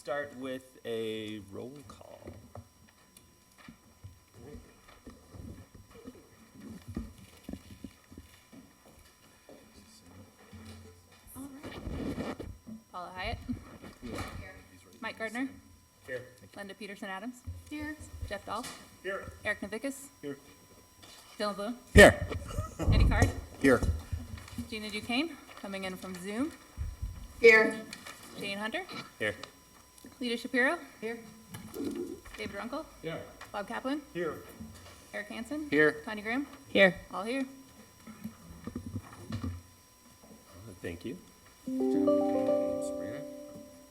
start with a roll call. All right. Paula Hyatt. Here. Mike Gardner. Here. Linda Peterson-Adams. Here. Jeff Dahl. Here. Eric Navickas. Here. Dylan Bloom. Here. Eddie Card. Here. Gina Duquesne, coming in from Zoom. Here. Jane Hunter. Here. Lita Shapiro. Here. David Runkle. Here. Bob Kaplan. Here. Eric Hansen. Here. Tanya Graham. Here. All here. Thank you.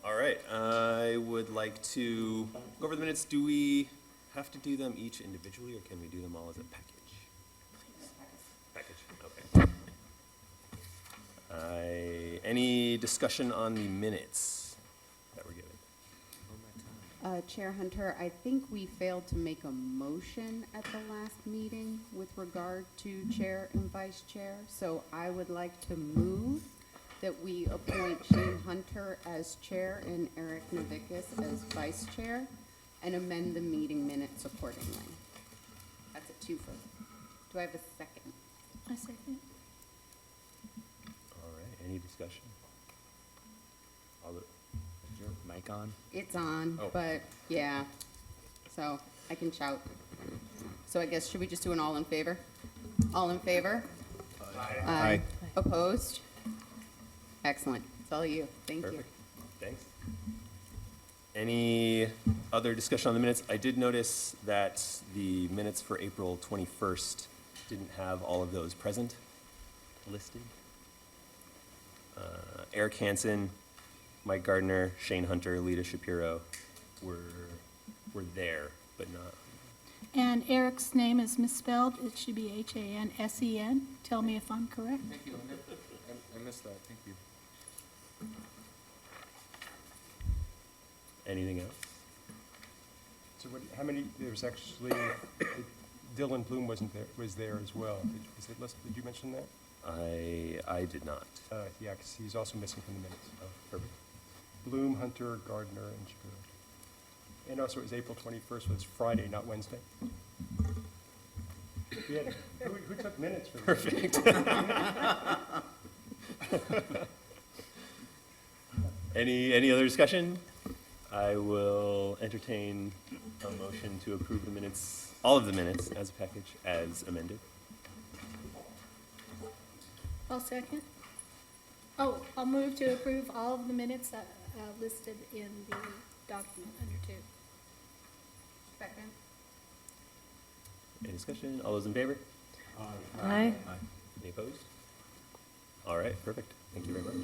All right, I would like to go over the minutes. Do we have to do them each individually, or can we do them all as a package? Package, okay. Any discussion on the minutes that we're given? Chair Hunter, I think we failed to make a motion at the last meeting with regard to chair and vice chair. So I would like to move that we appoint Shane Hunter as chair and Eric Navickas as vice chair and amend the meeting minutes accordingly. That's a twofer. Do I have a second? I second. All right, any discussion? Is your mic on? It's on, Oh. but yeah, so I can shout. So I guess, should we just do an all in favor? All in favor? Aye. Opposed? Excellent. It's all you. Thank you. Perfect, thanks. Any other discussion on the minutes? I did notice that the minutes for April 21st didn't have all of those present listed. Eric Hansen, Mike Gardner, Shane Hunter, Lita Shapiro were there, but not. And Eric's name is misspelled. It should be Hansen. Tell me if I'm correct. Thank you, Linda. I missed that, thank you. Anything else? So what, how many, there's actually, Dylan Bloom was there as well. Is it listed, did you mention that? I did not. Yeah, because he's also missing from the minutes. Oh, perfect. Bloom, Hunter, Gardner, and Shapiro. And also it was April 21st, so it's Friday, not Wednesday. Yeah, who took minutes for this? Perfect. Any other discussion? I will entertain a motion to approve the minutes, all of the minutes as a package as amended. I'll second. Oh, I'll move to approve all of the minutes that listed in the document under 2. Second. Any discussion? All those in favor? Aye. Any opposed? All right, perfect. Thank you very much.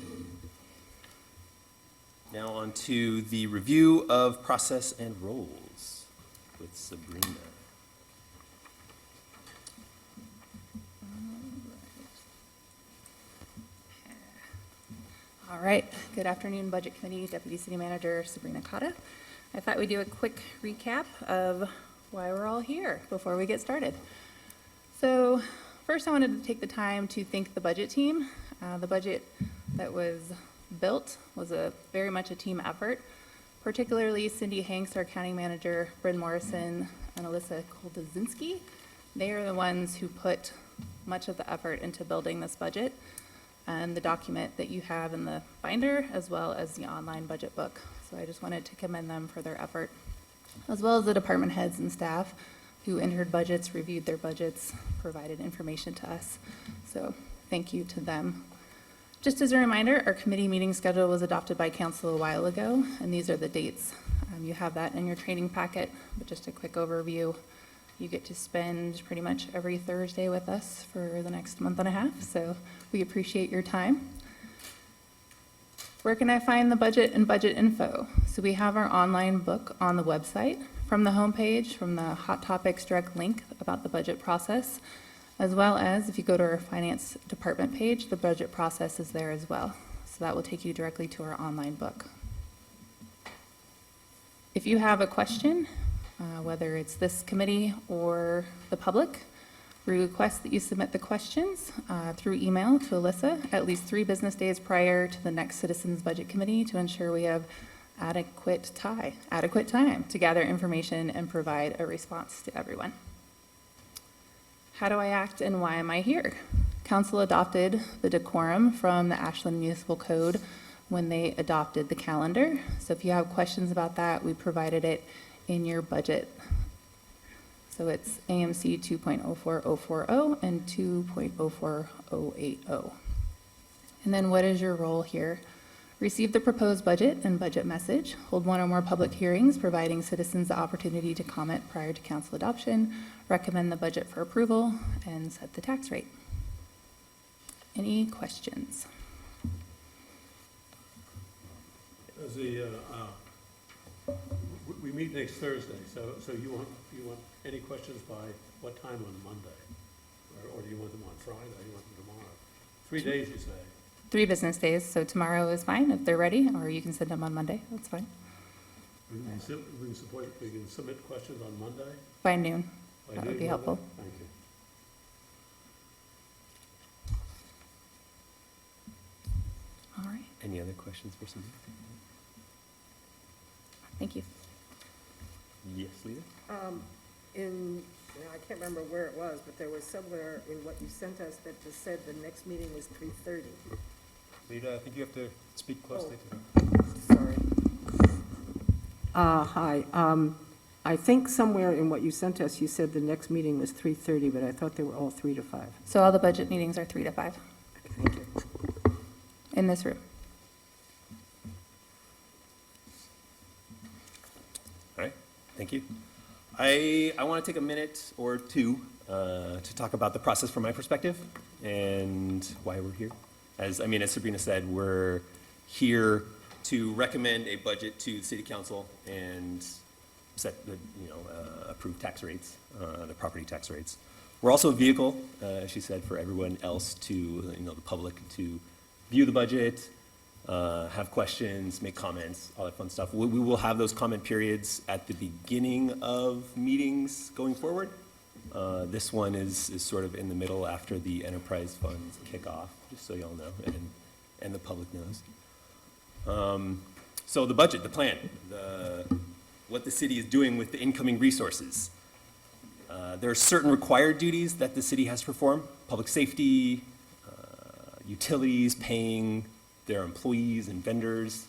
Now on to the review of process and roles with Sabrina. All right. Good afternoon, Budget Committee, Deputy City Manager Sabrina Cotta. I thought we'd do a quick recap of why we're all here before we get started. So first I wanted to take the time to thank the budget team. The budget that was built was very much a team effort, particularly Cindy Hanks, our accounting manager, Bryn Morrison, and Alyssa Koldazinski. They are the ones who put much of the effort into building this budget and the document that you have in the binder, as well as the online budget book. So I just wanted to commend them for their effort, as well as the department heads and staff who entered budgets, reviewed their budgets, provided information to us. So thank you to them. Just as a reminder, our committee meeting schedule was adopted by council a while ago, and these are the dates. You have that in your training packet, but just a quick overview. You get to spend pretty much every Thursday with us for the next month and a half, so we appreciate your time. Where can I find the budget and budget info? So we have our online book on the website. From the homepage, from the Hot Topics direct link about the budget process, as well as if you go to our finance department page, the budget process is there as well. So that will take you directly to our online book. If you have a question, whether it's this committee or the public, we request that you submit the questions through email to Alyssa at least 3 business days prior to the next Citizens Budget Committee to ensure we have adequate time to gather information and provide a response to everyone. How do I act and why am I here? Council adopted the decorum from the Ashland Municipal Code when they adopted the calendar. So if you have questions about that, we provided it in your budget. So it's AMC 2.04040 and 2.04080. And then what is your role here? Receive the proposed budget and budget message, hold one or more public hearings, providing citizens the opportunity to comment prior to council adoption, recommend the budget for approval, and set the tax rate. Any questions? As we meet next Thursday, so you want any questions by what time on Monday? Or do you want them on Friday, or you want them tomorrow? 3 days, you say? 3 business days, so tomorrow is fine if they're ready, or you can send them on Monday, that's fine. We can submit questions on Monday? By noon, By that would noon be helpful. Monday? Thank you. All right, Any other questions for Sabrina? thank you. Yes, Leah? I can't remember where it was, but there was somewhere in what you sent us that just said the next meeting was 3:30. Lita, I think you have to speak closely to them. Sorry. Hi. I think somewhere in what you sent us, you said the next meeting was 3:30, but I thought they were all 3 to 5. So all the budget meetings are 3 to 5 Thank you. in this room. All right, thank you. I want to take a minute or two to talk about the process from my perspective and why we're here. As Sabrina said, we're here to recommend a budget to the city council and set the, approve tax rates, the property tax rates. We're also a vehicle, as she said, for everyone else to, the public to view the budget, have questions, make comments, all that fun stuff. We will have those comment periods at the beginning of meetings going forward. This one is sort of in the middle after the enterprise funds kick off, just so y'all know, and the public knows. So the budget, the plan, what the city is doing with the incoming resources. There are certain required duties that the city has to perform: public safety, utilities, paying their employees and vendors,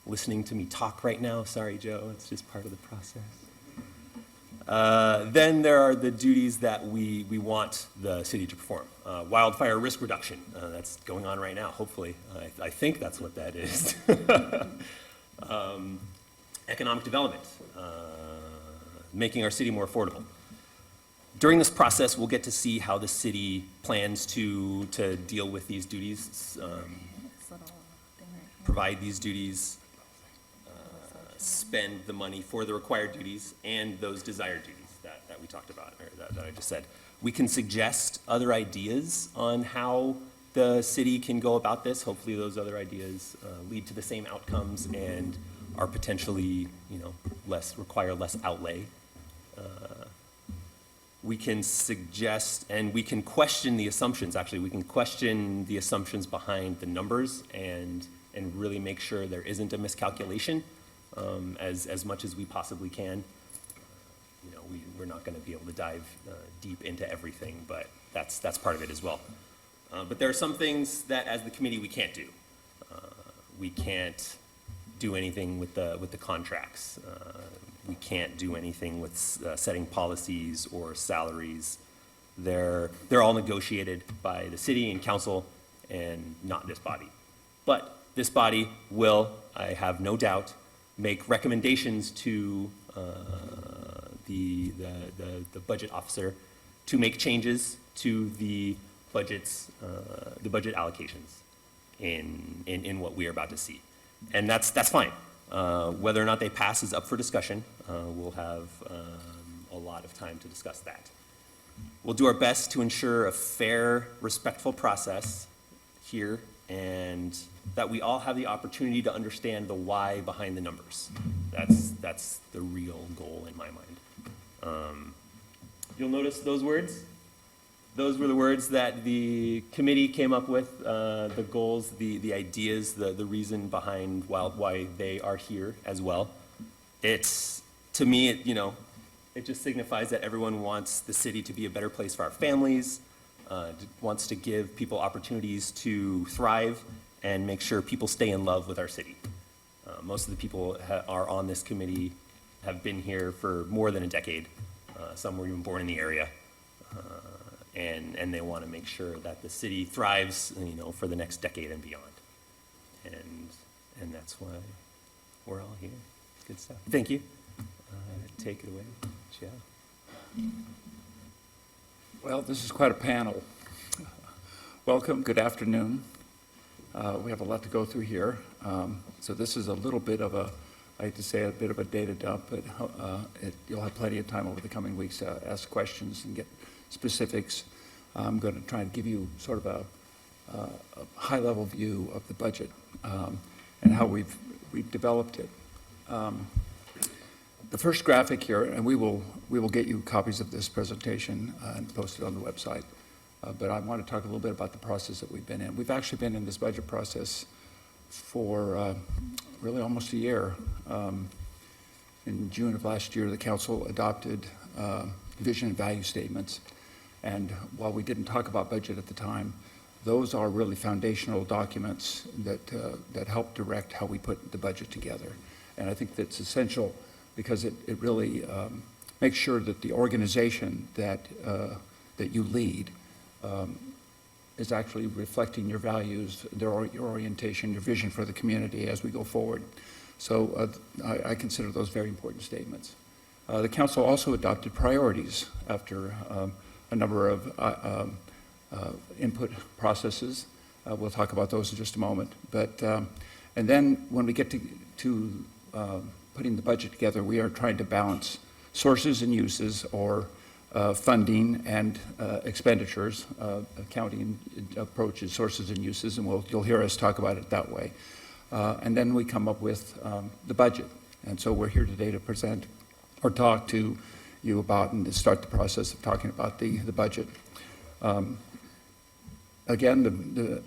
listening to me talk right now. Sorry, Joe, it's just part of the process. Then there are the duties that we want the city to perform. Wildfire risk reduction, that's going on right now, hopefully. I think that's what that is. Economic development, making our city more affordable. During this process, we'll get to see how the city plans to deal with these duties, This little thing right here. provide these duties, spend the money for the required duties and those desired duties that we talked about, or that I just said. We can suggest other ideas on how the city can go about this. Hopefully those other ideas lead to the same outcomes and are potentially, require less outlay. We can suggest, and we can question the assumptions, actually. We can question the assumptions behind the numbers and really make sure there isn't a miscalculation as much as we possibly can. We're not going to be able to dive deep into everything, but that's part of it as well. But there are some things that, as the committee, we can't do. We can't do anything with the contracts. We can't do anything with setting policies or salaries. They're all negotiated by the city and council and not this body. But this body will, I have no doubt, make recommendations to the budget officer to make changes to the budgets, the budget allocations in what we are about to see. And that's fine. Whether or not they pass is up for discussion. We'll have a lot of time to discuss that. We'll do our best to ensure a fair, respectful process here, and that we all have the opportunity to understand the why behind the numbers. That's the real goal in my mind. You'll notice those words: those were the words that the committee came up with, the goals, the ideas, the reason behind why they are here as well. It's, to me, it just signifies that everyone wants the city to be a better place for our families, wants to give people opportunities to thrive and make sure people stay in love with our city. Most of the people are on this committee have been here for more than a decade. Some were even born in the area. And they want to make sure that the city thrives, for the next decade and beyond. And that's why we're all here. Good stuff. Thank you. Take it away, Joe. Well, this is quite a panel. Welcome, good afternoon. We have a lot to go through here. So this is a little bit of I hate to say a bit of a data dump, but you'll have plenty of time over the coming weeks to ask questions and get specifics. I'm going to try to give you sort of a high-level view of the budget and how we've developed it. The first graphic here, and we will get you copies of this presentation and post it on the website. But I want to talk a little bit about the process that we've been in. We've actually been in this budget process for really almost a year. In June of last year, the council adopted vision and value statements. And while we didn't talk about budget at the time, those are really foundational documents that help direct how we put the budget together. And I think that's essential because it really makes sure that the organization that you lead is actually reflecting your values, your orientation, your vision for the community as we go forward. So I consider those very important statements. The council also adopted priorities after a number of input processes. We'll talk about those in just a moment. But and then when we get to putting the budget together, we are trying to balance sources and uses, or funding and expenditures. Accounting approaches sources and uses, and you'll hear us talk about it that way. And then we come up with the budget. And so we're here today to present or talk to you about and to start the process of talking about the budget. Again,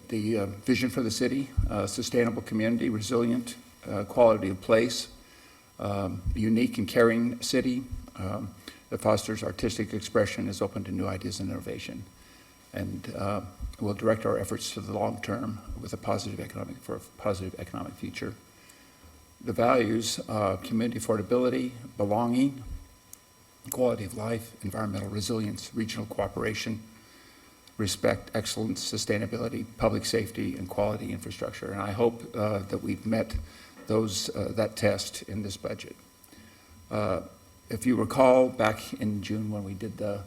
the vision for the city: sustainable community, resilient, quality of place, unique and caring city that fosters artistic expression, is open to new ideas and innovation, and will direct our efforts to the long term with a positive economic future. The values: community affordability, belonging, quality of life, environmental resilience, regional cooperation, respect, excellence, sustainability, public safety, and quality infrastructure. And I hope that we've met that test in this budget. If you recall, back in June when we did the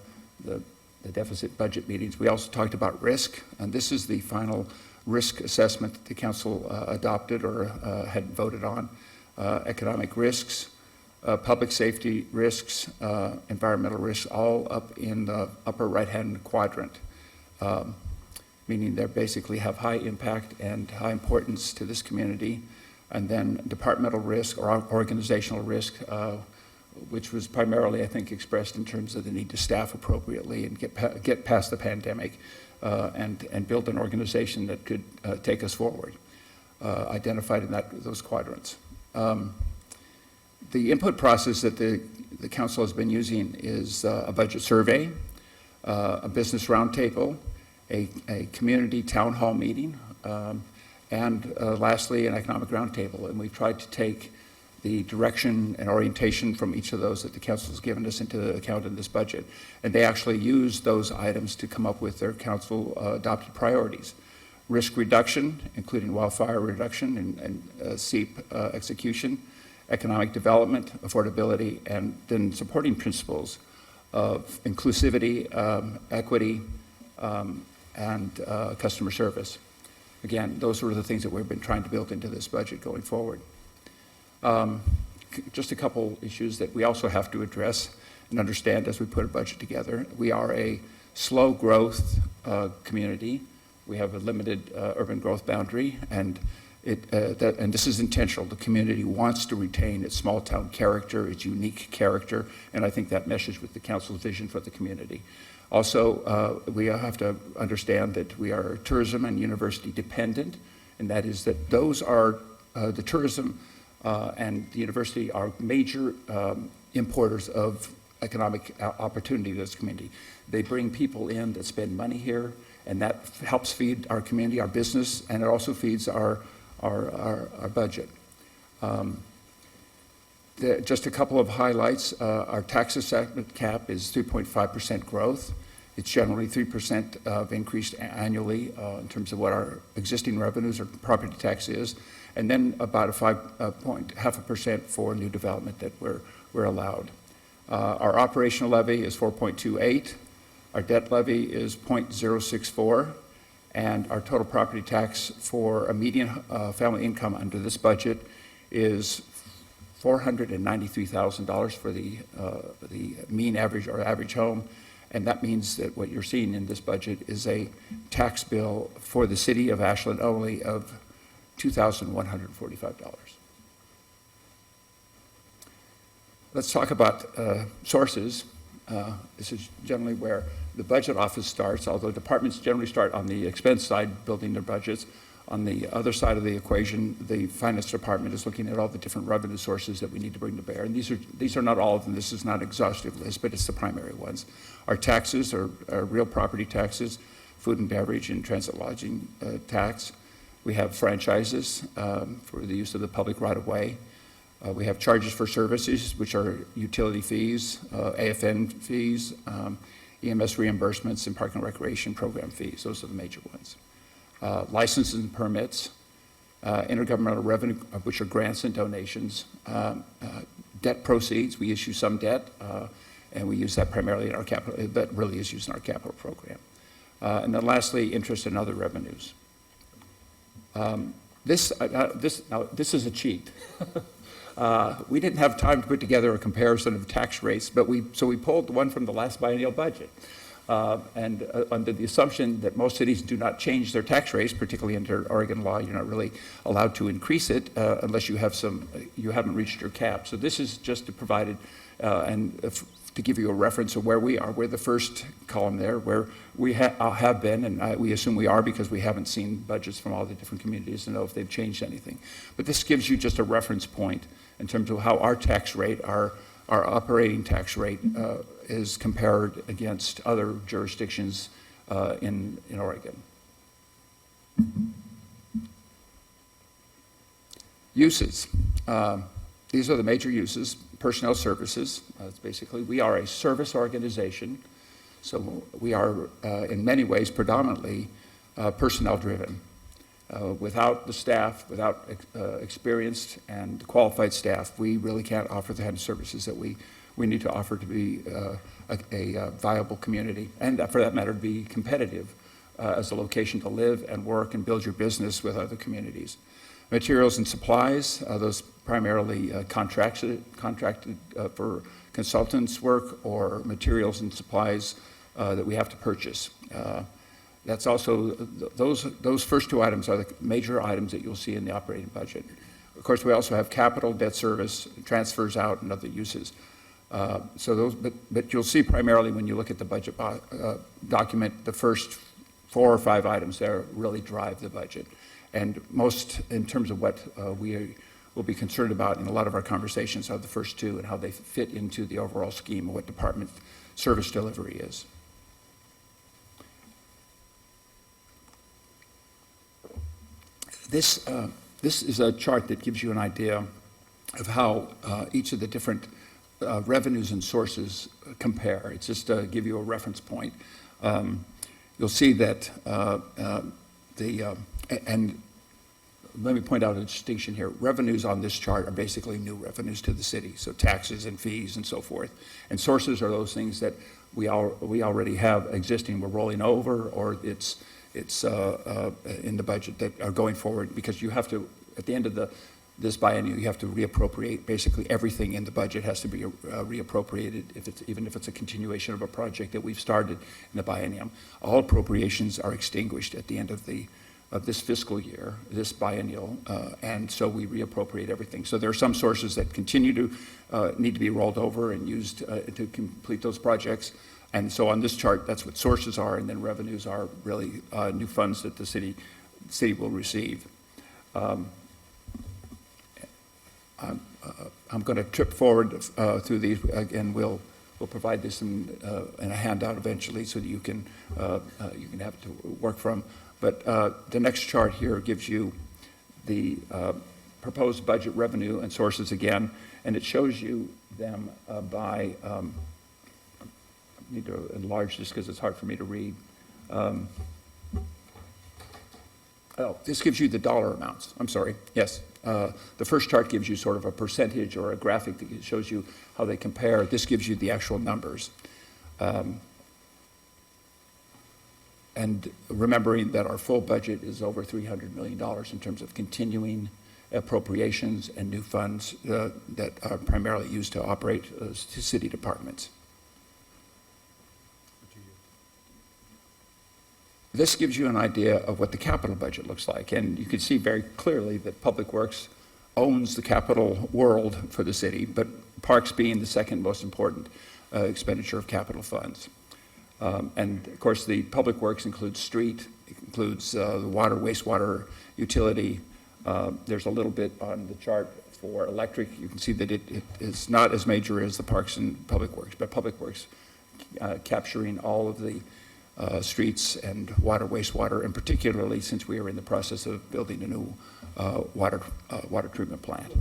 deficit budget meetings, we also talked about risk, and this is the final risk assessment that the council adopted or had voted on. Economic risks, public safety risks, environmental risks, all up in the upper right-hand quadrant, meaning they basically have high impact and high importance to this community. And then departmental risk or organizational risk, which was primarily, I think, expressed in terms of the need to staff appropriately and get past the pandemic and build an organization that could take us forward, identified in those quadrants. The input process that the council has been using is a budget survey, a business roundtable, a community town hall meeting, and lastly, an economic roundtable. And we've tried to take the direction and orientation from each of those that the council has given us into account in this budget. And they actually use those items to come up with their council adopted priorities. Risk reduction, including wildfire reduction and SEEP execution, economic development, affordability, and then supporting principles of inclusivity, equity, and customer service. Again, those are the things that we've been trying to build into this budget going forward. Just a couple issues that we also have to address and understand as we put a budget together. We are a slow growth community. We have a limited urban growth boundary, and and this is intentional. The community wants to retain its small town character, its unique character, and I think that meshes with the council's vision for the community. Also, we have to understand that we are tourism and university dependent, and that is that those are, the tourism and the university are major importers of economic opportunity to this community. They bring people in that spend money here, and that helps feed our community, our business, and it also feeds our budget. Just a couple of highlights. Our tax assessment cap is 3.5% growth. It's generally 3% of increase annually in terms of what our existing revenues or property tax is, and then about a 0.5% for new development that we're allowed. Our operational levy is 4.28. Our debt levy is 0.064, and our total property tax for a median family income under this budget is $493,000 for the mean average or average home, and that means that what you're seeing in this budget is a tax bill for the city of Ashland only of $2,145. Let's talk about sources. This is generally where the budget office starts, although departments generally start on the expense side, building their budgets. On the other side of the equation, the finance department is looking at all the different revenue sources that we need to bring to bear. And these are not all of them. This is not an exhaustive list, but it's the primary ones. Our taxes are real property taxes, food and beverage and transit lodging tax. We have franchises for the use of the public right-of-way. We have charges for services, which are utility fees, AFN fees, EMS reimbursements, and park and recreation program fees. Those are the major ones. Licenses and permits, intergovernmental revenue, which are grants and donations, debt proceeds. We issue some debt, and we use that primarily in our capital. That really is used in our capital program. And then lastly, interest and other revenues. This is a cheat. We didn't have time to put together a comparison of tax rates, so we pulled the one from the last biennial budget. Under the assumption that most cities do not change their tax rates, particularly under Oregon law, you're not really allowed to increase it unless you haven't reached your cap. So this is just to provide to give you a reference of where we are. We're the first column there, where we have been, and we assume we are because we haven't seen budgets from all the different communities to know if they've changed anything. But this gives you just a reference point in terms of how our tax rate, our operating tax rate, is compared against other jurisdictions in Oregon. Uses. These are the major uses. Personnel services. It's basically, we are a service organization, so we are in many ways predominantly personnel driven. Without the staff, without experienced and qualified staff, we really can't offer the kind of services that we need to offer to be a viable community, and for that matter, to be competitive as a location to live and work and build your business with other communities. Materials and supplies, those primarily contracted for consultants work or materials and supplies that we have to purchase. That's also, those first two items are the major items that you'll see in the operating budget. Of course, we also have capital, debt service, transfers out, and other uses. But you'll see primarily when you look at the budget document, the first 4 or 5 items there really drive the budget. And most, in terms of what we will be concerned about in a lot of our conversations, are the first 2 and how they fit into the overall scheme of what department service delivery is. This is a chart that gives you an idea of how each of the different revenues and sources compare. It's just to give you a reference point. You'll see that and let me point out a distinction here. Revenues on this chart are basically new revenues to the city, so taxes and fees and so forth. And sources are those things that we already have existing, we're rolling over, or it's in the budget that are going forward, because you have to, at the end of this biennium, you have to reappropriate basically everything in the budget has to be reappropriated, even if it's a continuation of a project that we've started in the biennium. All appropriations are extinguished at the end of this fiscal year, this biennial, and so we reappropriate everything. So there are some sources that continue to need to be rolled over and used to complete those projects, And so on this chart, that's what sources are, and then revenues are really new funds that the city will receive. I'm going to trip forward through these. Again, we'll provide this in a handout eventually so that you can have it to work from. But the next chart here gives you the proposed budget revenue and sources again, and it shows you them by, I need to enlarge this because it's hard for me to read. This gives you the dollar amounts. I'm sorry. Yes. The first chart gives you sort of a percentage or a graphic that shows you how they compare. This gives you the actual numbers. And remembering that our full budget is over $300 million in terms of continuing appropriations and new funds that are primarily used to operate city departments. This gives you an idea of what the capital budget looks like, and you can see very clearly that Public Works owns the capital world for the city, but parks being the second most important expenditure of capital funds. And of course, the Public Works includes street, it includes the water, wastewater, utility. There's a little bit on the chart for electric. You can see that it is not as major as the parks and Public Works, but Public Works capturing all of the streets and water, wastewater, and particularly since we are in the process of building a new water treatment plant.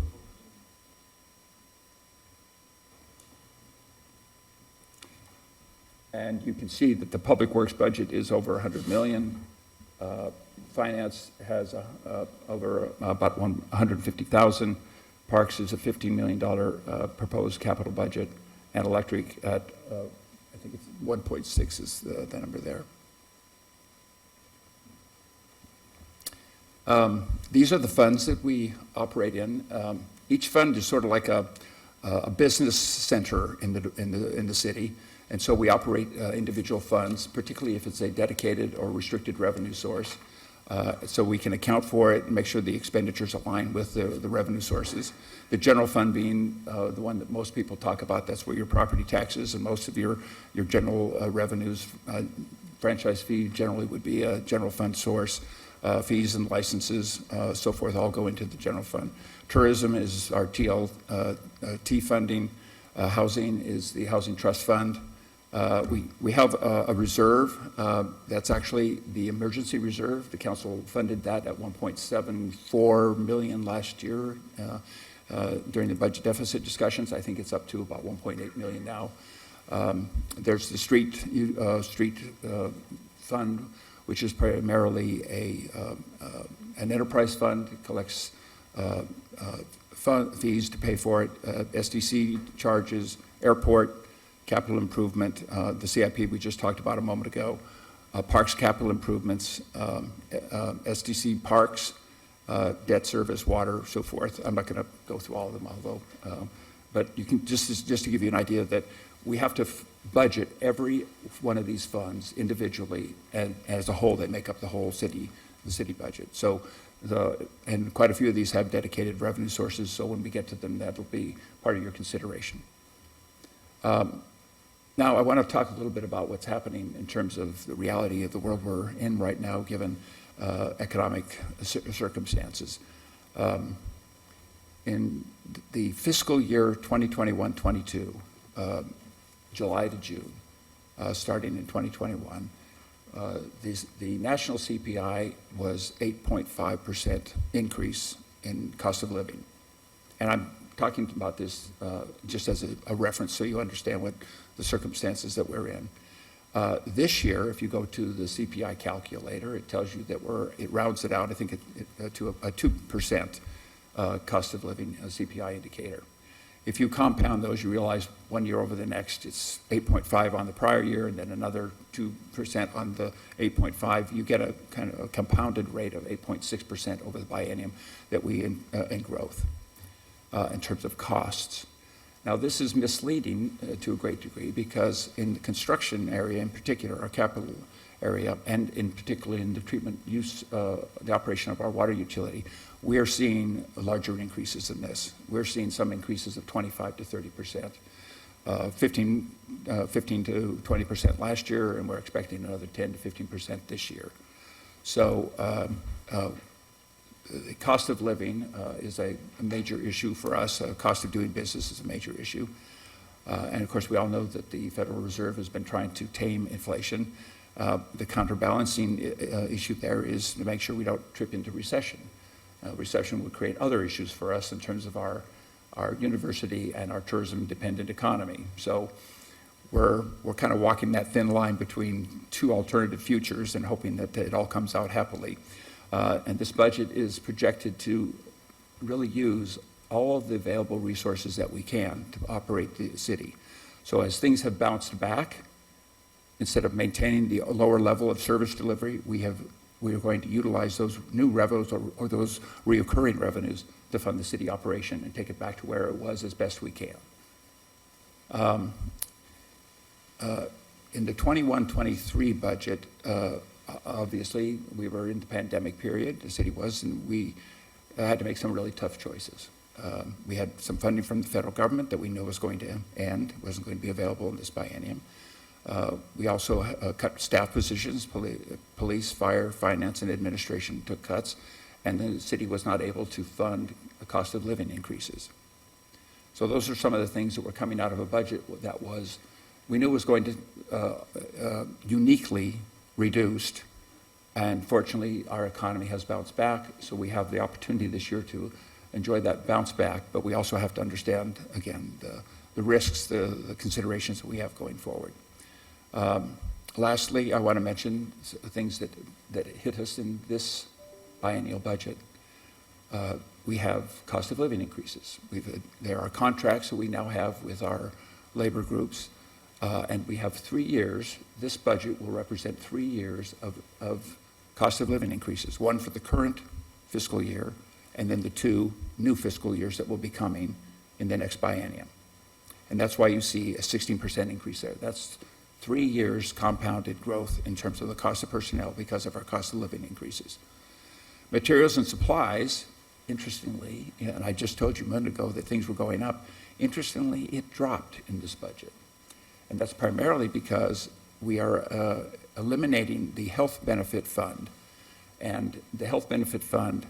And you can see that the Public Works budget is over $100 million. Finance has over about $150,000. Parks is a $15 million proposed capital budget, and electric at I think it's 1.6 is the number there. These are the funds that we operate in. Each fund is sort of like a business center in the city, and so we operate individual funds, particularly if it's a dedicated or restricted revenue source. So we can account for it and make sure the expenditures align with the revenue sources. The general fund being the one that most people talk about. That's where your property taxes and most of your general revenues, franchise fee generally would be a general fund source. Fees and licenses, so forth, all go into the general fund. Tourism is our TLT funding. Housing is the Housing Trust Fund. We have a reserve that's actually the emergency reserve. The council funded that at $1.74 million last year during the budget deficit discussions. I think it's up to about $1.8 million now. There's the street fund, which is primarily an enterprise fund. It collects fees to pay for it, SDC charges, airport, capital improvement, the CIP we just talked about a moment ago, parks capital improvements, SDC parks, debt service, water, so forth. I'm not going to go through all of them, although, but you can just to give you an idea that we have to budget every one of these funds individually, and as a whole, they make up the whole city, the city budget. So, and quite a few of these have dedicated revenue sources. So when we get to them, that'll be part of your consideration. Now, I want to talk a little bit about what's happening in terms of the reality of the world we're in right now, given economic circumstances. In the fiscal year 2021-22, July to June, starting in 2021, the national CPI was 8.5% increase in cost of living. And I'm talking about this just as a reference so you understand what the circumstances that we're in. This year, if you go to the CPI calculator, it tells you that it rounds it out, I think, to a 2% cost of living CPI indicator. If you compound those, you realize 1 year over the next, it's 8.5 on the prior year, and then another 2% on the 8.5. You get a kind of a compounded rate of 8.6% over the biennium that we in growth in terms of costs. Now, this is misleading to a great degree because in the construction area, in particular, our capital area, and in particular in the treatment use, the operation of our water utility, we are seeing larger increases in this. We're seeing some increases of 25 to 30%. 15 to 20% last year, and we're expecting another 10 to 15% this year. So the cost of living is a major issue for us. Cost of doing business is a major issue. And of course, we all know that the Federal Reserve has been trying to tame inflation. The counterbalancing issue there is to make sure we don't trip into recession. Recession would create other issues for us in terms of our university and our tourism-dependent economy. So we're kind of walking that thin line between two alternative futures and hoping that it all comes out happily. And this budget is projected to really use all of the available resources that we can to operate the city. So as things have bounced back, instead of maintaining the lower level of service delivery, we are going to utilize those new revenues or those reoccurring revenues to fund the city operation and take it back to where it was as best we can. In the 21-23 budget, obviously, we were in the pandemic period, the city was, and we had to make some really tough choices. We had some funding from the federal government that we knew was going to end, wasn't going to be available in this biennium. We also cut staff positions, police, fire, finance, and administration took cuts, and the city was not able to fund the cost of living increases. So those are some of the things that were coming out of a budget that was, we knew was going to uniquely reduced, and fortunately our economy has bounced back, so we have the opportunity this year to enjoy that bounce back, but we also have to understand, again, the risks, the considerations that we have going forward. Lastly, I want to mention things that hit us in this biennial budget. We have cost of living increases. There are contracts that we now have with our labor groups, and we have 3 years. This budget will represent 3 years of cost of living increases, one for the current fiscal year, and then the 2 new fiscal years that will be coming in the next biennium. And that's why you see a 16% increase there. That's 3 years compounded growth in terms of the cost of personnel because of our cost of living increases. Materials and supplies, interestingly, and I just told you a minute ago that things were going up, interestingly, it dropped in this budget. And that's primarily because we are eliminating the health benefit fund. And the health benefit fund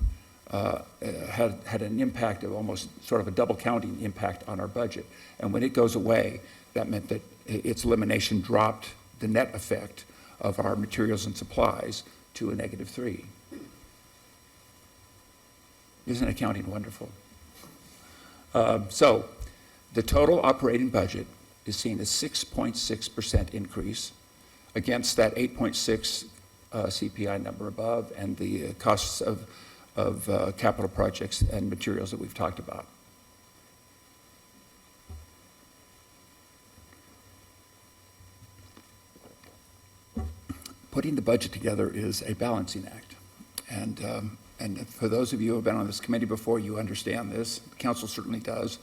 had an impact of almost sort of a double counting impact on our budget. And when it goes away, that meant that its elimination dropped the net effect of our materials and supplies to a -3. Isn't accounting wonderful? So the total operating budget is seeing a 6.6% increase against that 8.6 CPI number above and the costs of capital projects and materials that we've talked about. Putting the budget together is a balancing act. And for those of you who have been on this committee before, you understand this. The council certainly does.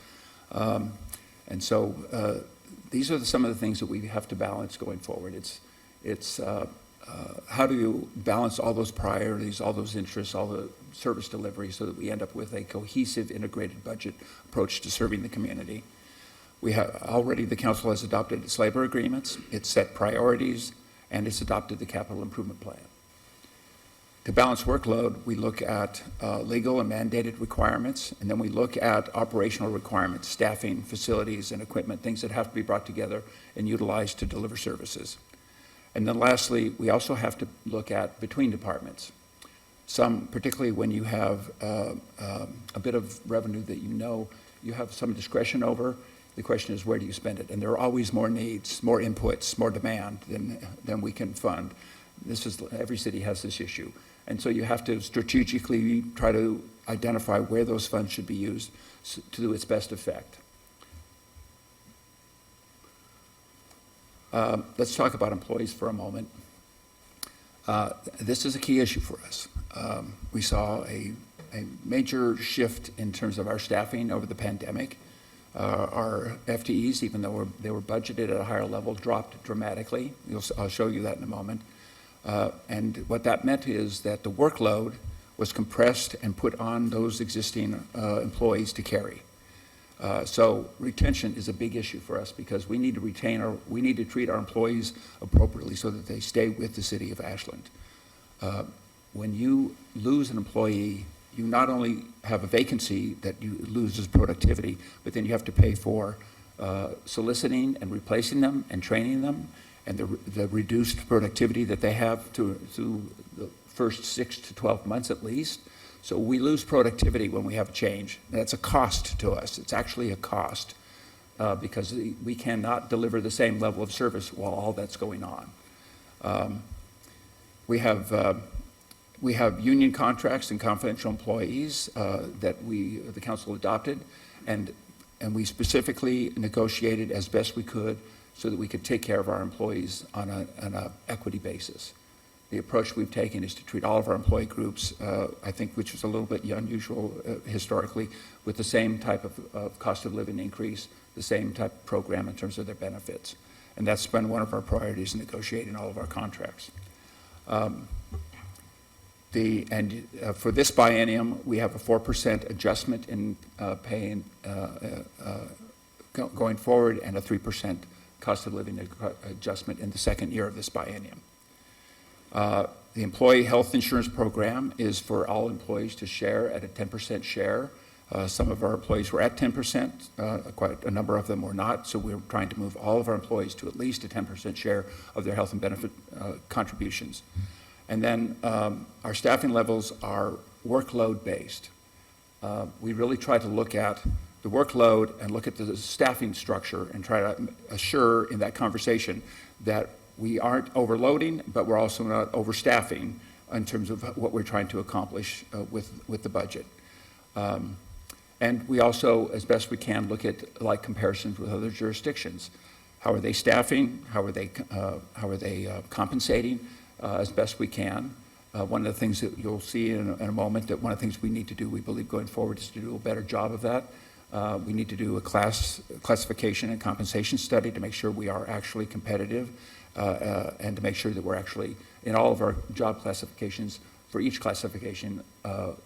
And so these are some of the things that we have to balance going forward. It's how do you balance all those priorities, all those interests, all the service delivery so that we end up with a cohesive, integrated budget approach to serving the community. We have already, the council has adopted its labor agreements, it's set priorities, and it's adopted the capital improvement plan. To balance workload, we look at legal and mandated requirements, and then we look at operational requirements, staffing, facilities, and equipment, things that have to be brought together and utilized to deliver services. And then lastly, we also have to look at between departments. Some, particularly when you have a bit of revenue that you have some discretion over, the question is where do you spend it? And there are always more needs, more inputs, more demand than we can fund. Every city has this issue. And so you have to strategically try to identify where those funds should be used to do its best effect. Let's talk about employees for a moment. This is a key issue for us. We saw a major shift in terms of our staffing over the pandemic. Our FTEs, even though they were budgeted at a higher level, dropped dramatically. I'll show you that in a moment. And what that meant is that the workload was compressed and put on those existing employees to carry. So retention is a big issue for us because we need to we need to treat our employees appropriately so that they stay with the city of Ashland. When you lose an employee, you not only have a vacancy that you loses productivity, but then you have to pay for soliciting and replacing them and training them, and the reduced productivity that they have through the first 6 to 12 months at least. So we lose productivity when we have a change. That's a cost to us. It's actually a cost because we cannot deliver the same level of service while all that's going on. We have union contracts and confidential employees that the council adopted, and we specifically negotiated as best we could so that we could take care of our employees on an equity basis. The approach we've taken is to treat all of our employee groups, I think, which is a little bit unusual historically, with the same type of cost of living increase, the same type of program in terms of their benefits. And that's been one of our priorities in negotiating all of our contracts. For this biennium, we have a 4% adjustment in pay going forward, and a 3% cost of living adjustment in the second year of this biennium. The employee health insurance program is for all employees to share at a 10% share. Some of our employees were at 10%, quite a number of them were not, so we're trying to move all of our employees to at least a 10% share of their health and benefit contributions. And then our staffing levels are workload-based. We really try to look at the workload and look at the staffing structure and try to assure in that conversation that we aren't overloading, but we're also not overstaffing in terms of what we're trying to accomplish with the budget. And we also, as best we can, look at like comparisons with other jurisdictions. How are they staffing? How are they compensating as best we can? One of the things that you'll see in a moment, that one of the things we need to do, we believe going forward, is to do a better job of that. We need to do a classification and compensation study to make sure we are actually competitive and to make sure that we're actually, in all of our job classifications, for each classification,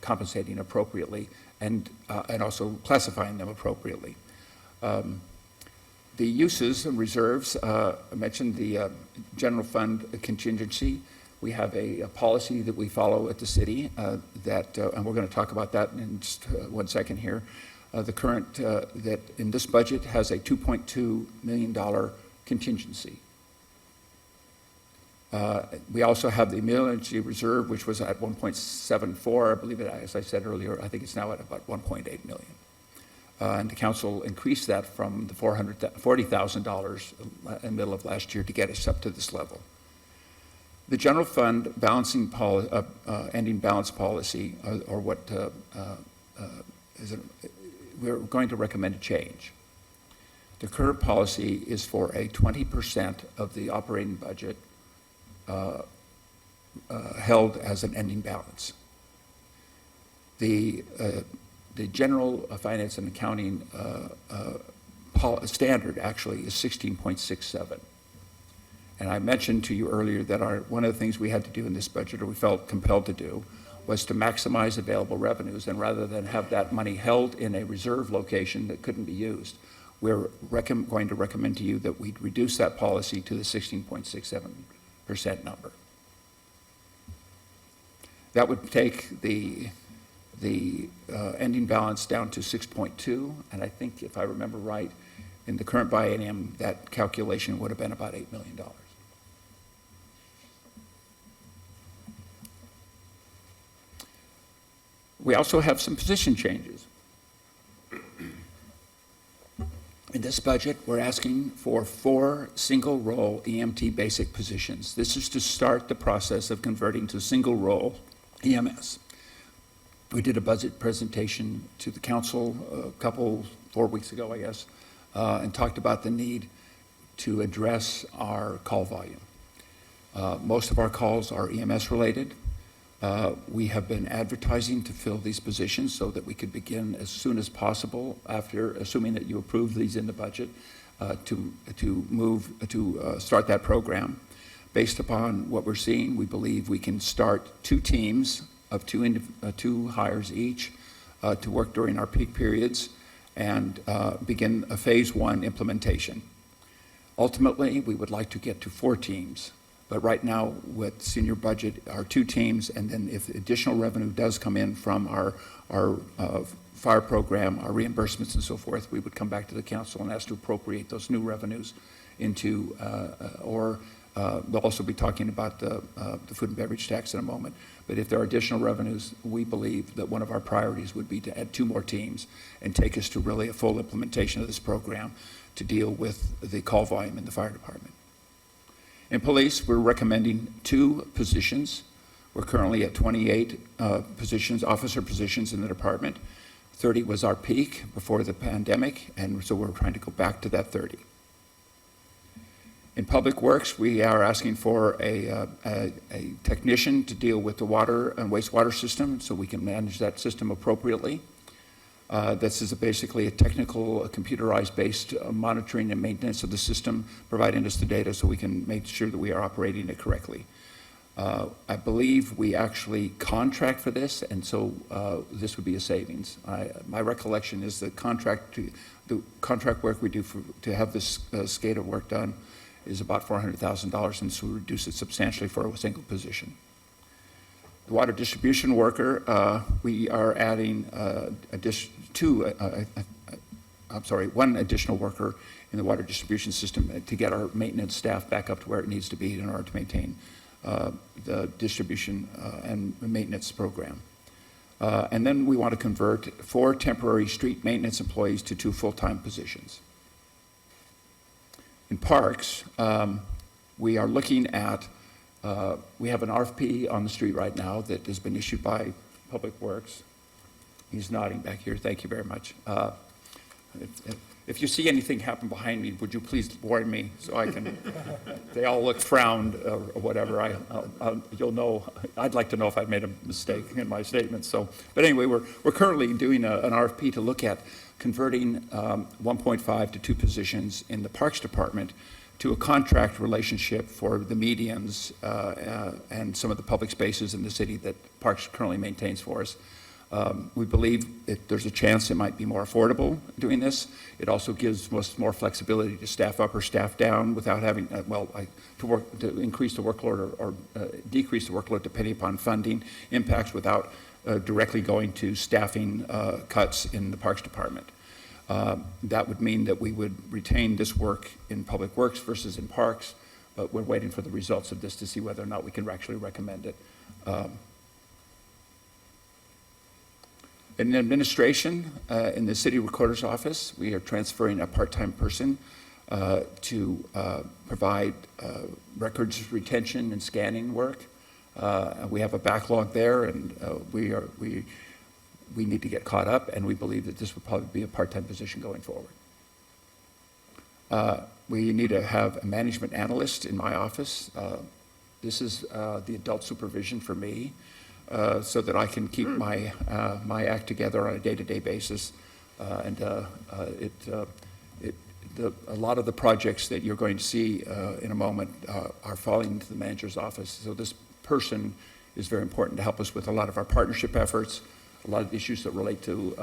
compensating appropriately and also classifying them appropriately. The uses and reserves, I mentioned the general fund contingency. We have a policy that we follow at the city and we're going to talk about that in just 1 second here. The current, that in this budget has a $2.2 million contingency. We also have the emergency reserve, which was at 1.74. I believe it, as I said earlier, I think it's now at about 1.8 million. And the council increased that from the $40,000 in the middle of last year to get us up to this level. The general fund balancing ending balance policy, or what we're going to recommend a change. The current policy is for a 20% of the operating budget held as an ending balance. The general finance and accounting standard actually is 16.67. And I mentioned to you earlier that one of the things we had to do in this budget, or we felt compelled to do, was to maximize available revenues, and rather than have that money held in a reserve location that couldn't be used, we're going to recommend to you that we reduce that policy to the 16.67% number. That would take the ending balance down to 6.2, and I think if I remember right, in the current biennium, that calculation would have been about $8 million. We also have some position changes. In this budget, we're asking for 4 single-role EMT basic positions. This is to start the process of converting to single-role EMS. We did a budget presentation to the council 4 weeks ago, I guess, and talked about the need to address our call volume. Most of our calls are EMS related. We have been advertising to fill these positions so that we could begin as soon as possible after, assuming that you approve these in the budget, to start that program. Based upon what we're seeing, we believe we can start 2 teams of 2 hires each to work during our peak periods, and begin a phase 1 implementation. Ultimately, we would like to get to 4 teams, but right now with senior budget are 2 teams, and then if additional revenue does come in from our fire program, our reimbursements and so forth, we would come back to the council and ask to appropriate those new revenues into, we'll also be talking about the food and beverage tax in a moment. But if there are additional revenues, we believe that one of our priorities would be to add 2 more teams and take us to really a full implementation of this program to deal with the call volume in the fire department. In police, we're recommending 2 positions. We're currently at 28 positions, officer positions in the department. 30 was our peak before the pandemic, and so we're trying to go back to that 30. In Public Works, we are asking for a technician to deal with the water and wastewater system so we can manage that system appropriately. This is basically a technical, computerized-based monitoring and maintenance of the system, providing us the data so we can make sure that we are operating it correctly. I believe we actually contract for this, and so this would be a savings. My recollection is the contract work we do to have this SCADA work done is about $400,000, and so we reduce it substantially for a single position. The water distribution worker, we are adding one additional worker in the water distribution system to get our maintenance staff back up to where it needs to be in order to maintain the distribution and maintenance program. And then we want to convert 4 temporary street maintenance employees to 2 full-time positions. In parks, we are looking at, we have an RFP on the street right now that has been issued by Public Works. He's nodding back here. Thank you very much. If you see anything happen behind me, would you please warn me so I can, they all look frowned or whatever, you'll know, I'd like to know if I've made a mistake in my statements. So, but anyway, we're currently doing an RFP to look at converting 1.5 to 2 positions in the Parks Department to a contract relationship for the medians and some of the public spaces in the city that Parks currently maintains for us. We believe there's a chance it might be more affordable doing this. It also gives us more flexibility to staff up or staff down without having, to increase the workload or decrease the workload depending upon funding impacts without directly going to staffing cuts in the Parks Department. That would mean that we would retain this work in Public Works versus in Parks, but we're waiting for the results of this to see whether or not we can actually recommend it. In administration, in the city recorder's office, we are transferring a part-time person to provide records retention and scanning work. We have a backlog there, and we need to get caught up, and we believe that this would probably be a part-time position going forward. We need to have a management analyst in my office. This is the adult supervision for me, so that I can keep my act together on a day-to-day basis. A lot of the projects that you're going to see in a moment are falling into the manager's office. So this person is very important to help us with a lot of our partnership efforts, a lot of issues that relate to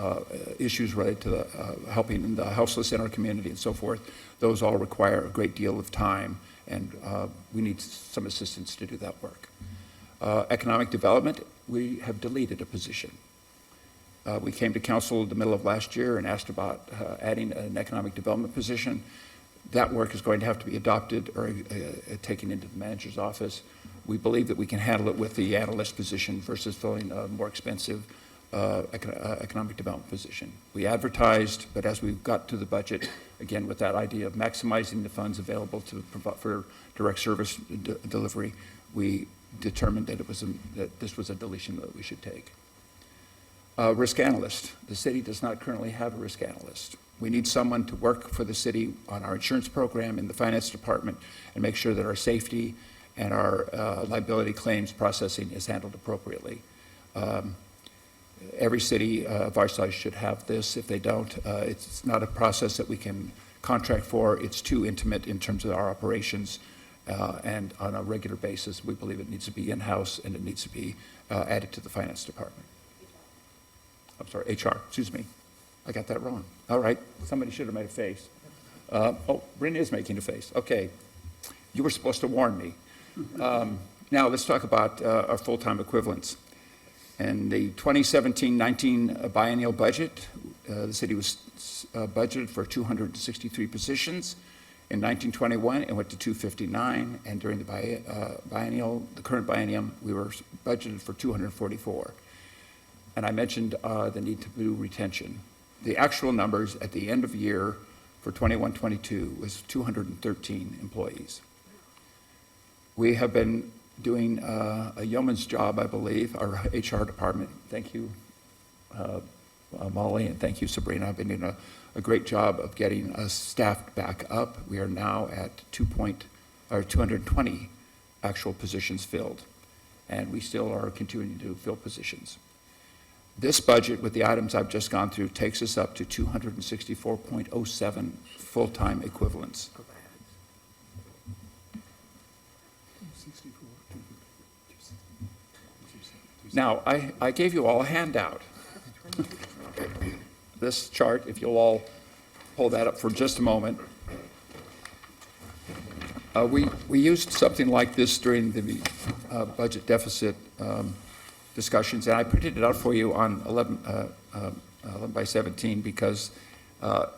helping the houseless in our community and so forth. Those all require a great deal of time, and we need some assistance to do that work. Economic development, we have deleted a position. We came to council in the middle of last year and asked about adding an economic development position. That work is going to have to be adopted or taken into the manager's office. We believe that we can handle it with the analyst position versus filling a more expensive economic development position. We advertised, but as we got to the budget, again with that idea of maximizing the funds available to provide for direct service delivery, we determined that that this was a deletion that we should take. Risk analyst. The city does not currently have a risk analyst. We need someone to work for the city on our insurance program in the finance department and make sure that our safety and our liability claims processing is handled appropriately. Every city of our size should have this. If they don't, it's not a process that we can contract for. It's too intimate in terms of our operations, and on a regular basis, we believe it needs to be in-house and it needs to be added to the finance department. I'm sorry, HR, excuse me. I got that wrong. All right, somebody should have made a face. Oh, Bryn is making a face. Okay. You were supposed to warn me. Now, let's talk about our full-time equivalents. In the 2017-19 biennial budget, the city was budgeted for 263 positions. In 1921, it went to 259, and during the the current biennium, we were budgeted for 244. And I mentioned the need to do retention. The actual numbers at the end of year for 21-22 was 213 employees. We have been doing a yeoman's job, I believe, our HR department. Thank you, Molly, and thank you, Sabrina. I've been doing a great job of getting us staffed back up. We are now at 220 actual positions filled, and we still are continuing to fill positions. This budget, with the items I've just gone through, takes us up to 264.07 full-time equivalents. Now, I gave you all a handout. This chart, if you'll all pull that up for just a moment. We used something like this during the budget deficit discussions, and I printed it out for you on 11 by 17 because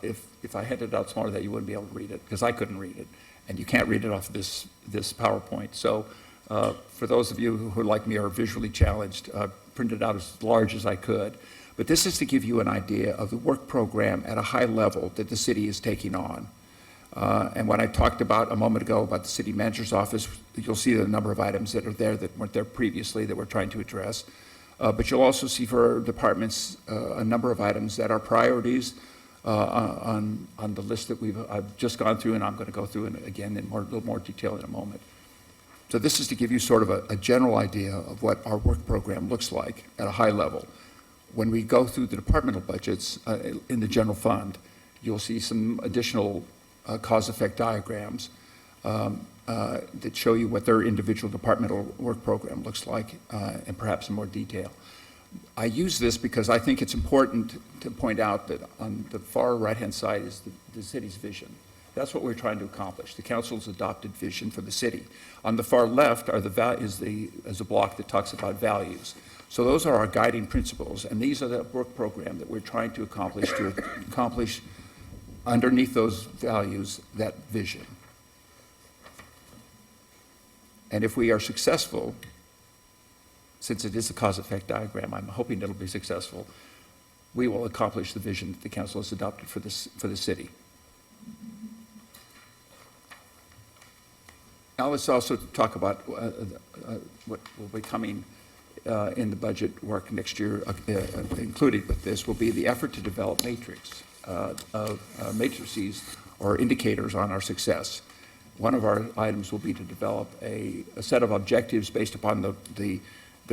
if I had it out smaller, that you wouldn't be able to read it, because I couldn't read it, and you can't read it off this PowerPoint. So for those of you who, like me, are visually challenged, printed it out as large as I could. But this is to give you an idea of the work program at a high level that the city is taking on. And when I talked about a moment ago about the city manager's office, you'll see the number of items that are there that weren't there previously that we're trying to address. But you'll also see for our departments a number of items that are priorities on the list that I've just gone through, and I'm going to go through it again in a little more detail in a moment. So this is to give you sort of a general idea of what our work program looks like at a high level. When we go through the departmental budgets in the general fund, you'll see some additional cause-effect diagrams that show you what their individual departmental work program looks like, and perhaps in more detail. I use this because I think it's important to point out that on the far right-hand side is the city's vision. That's what we're trying to accomplish, the council's adopted vision for the city. On the far left is a block that talks about values. So those are our guiding principles, and these are the work program that we're trying to accomplish underneath those values, that vision. And if we are successful, since it is a cause-effect diagram, I'm hoping it'll be successful, we will accomplish the vision that the council has adopted for the city. Now let's also talk about what will be coming in the budget work next year. Included with this will be the effort to develop matrices or indicators on our success. One of our items will be to develop a set of objectives based upon the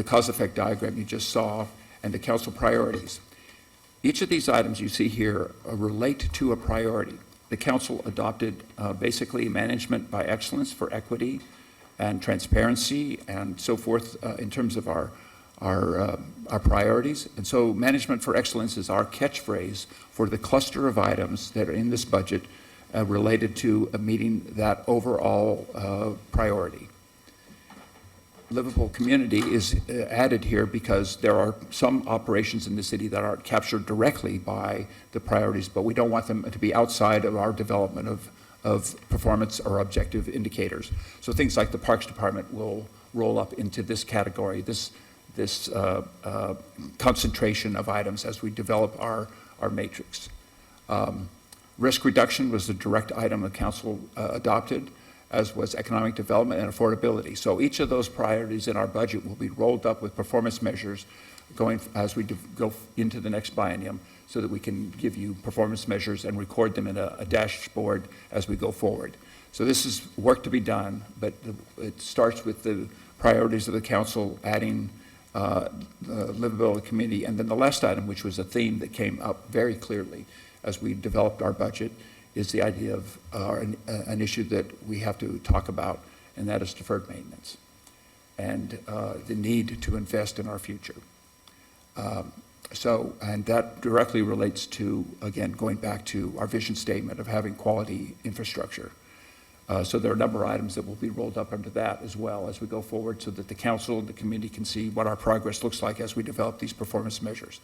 cause-effect diagram you just saw and the council priorities. Each of these items you see here relate to a priority. The council adopted basically management by excellence for equity and transparency and so forth in terms of our priorities. And so management for excellence is our catchphrase for the cluster of items that are in this budget related to meeting that overall priority. Livable community is added here because there are some operations in the city that aren't captured directly by the priorities, but we don't want them to be outside of our development of performance or objective indicators. So things like the Parks Department will roll up into this category, this concentration of items as we develop our matrix. Risk reduction was the direct item the council adopted, as was economic development and affordability. So each of those priorities in our budget will be rolled up with performance measures going as we go into the next biennium so that we can give you performance measures and record them in a dashboard as we go forward. So this is work to be done, but it starts with the priorities of the council, adding the livability community, and then the last item, which was a theme that came up very clearly as we developed our budget, is the idea of an issue that we have to talk about, and that is deferred maintenance and the need to invest in our future. So, and that directly relates to, again, going back to our vision statement of having quality infrastructure. So there are a number of items that will be rolled up under that as well as we go forward so that the council and the community can see what our progress looks like as we develop these performance measures.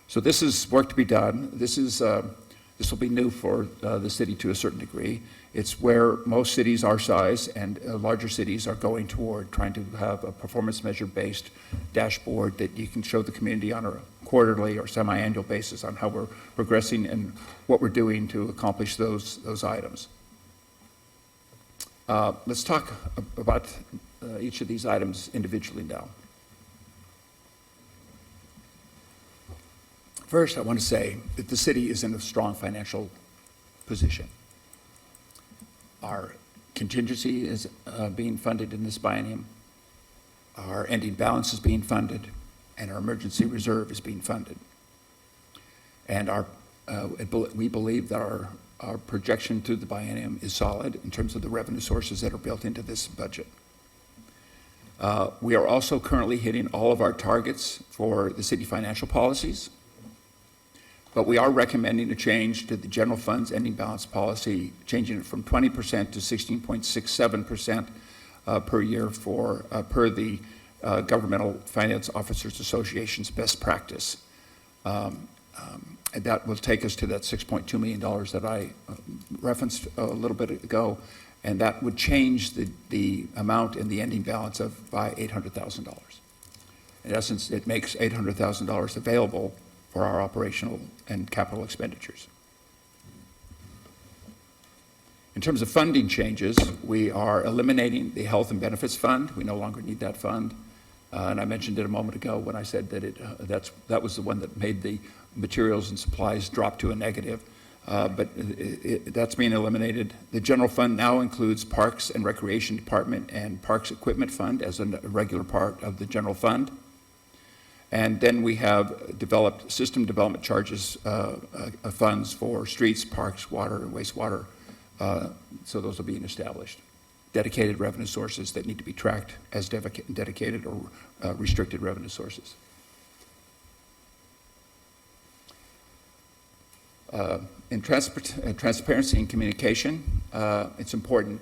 So this is work to be done. This will be new for the city to a certain degree. It's where most cities our size and larger cities are going toward, trying to have a performance measure-based dashboard that you can show the community on a quarterly or semi-annual basis on how we're progressing and what we're doing to accomplish those items. Let's talk about each of these items individually now. First, I want to say that the city is in a strong financial position. Our contingency is being funded in this biennium. Our ending balance is being funded, and our emergency reserve is being funded. And we believe that our projection through the biennium is solid in terms of the revenue sources that are built into this budget. We are also currently hitting all of our targets for the city financial policies, but we are recommending a change to the general fund's ending balance policy, changing it from 20% to 16.67% per year per the Governmental Finance Officers Association's best practice. And that will take us to that $6.2 million that I referenced a little bit ago, and that would change the amount in the ending balance by $800,000. In essence, it makes $800,000 available for our operational and capital expenditures. In terms of funding changes, we are eliminating the health and benefits fund. We no longer need that fund. And I mentioned it a moment ago when I said that that was the one that made the materials and supplies drop to a negative, but that's being eliminated. The general fund now includes Parks and Recreation Department and Parks Equipment Fund as a regular part of the general fund. And then we have developed system development charges funds for streets, parks, water, and wastewater. So those are being established. Dedicated revenue sources that need to be tracked as dedicated or restricted revenue sources. In transparency and communication, it's important.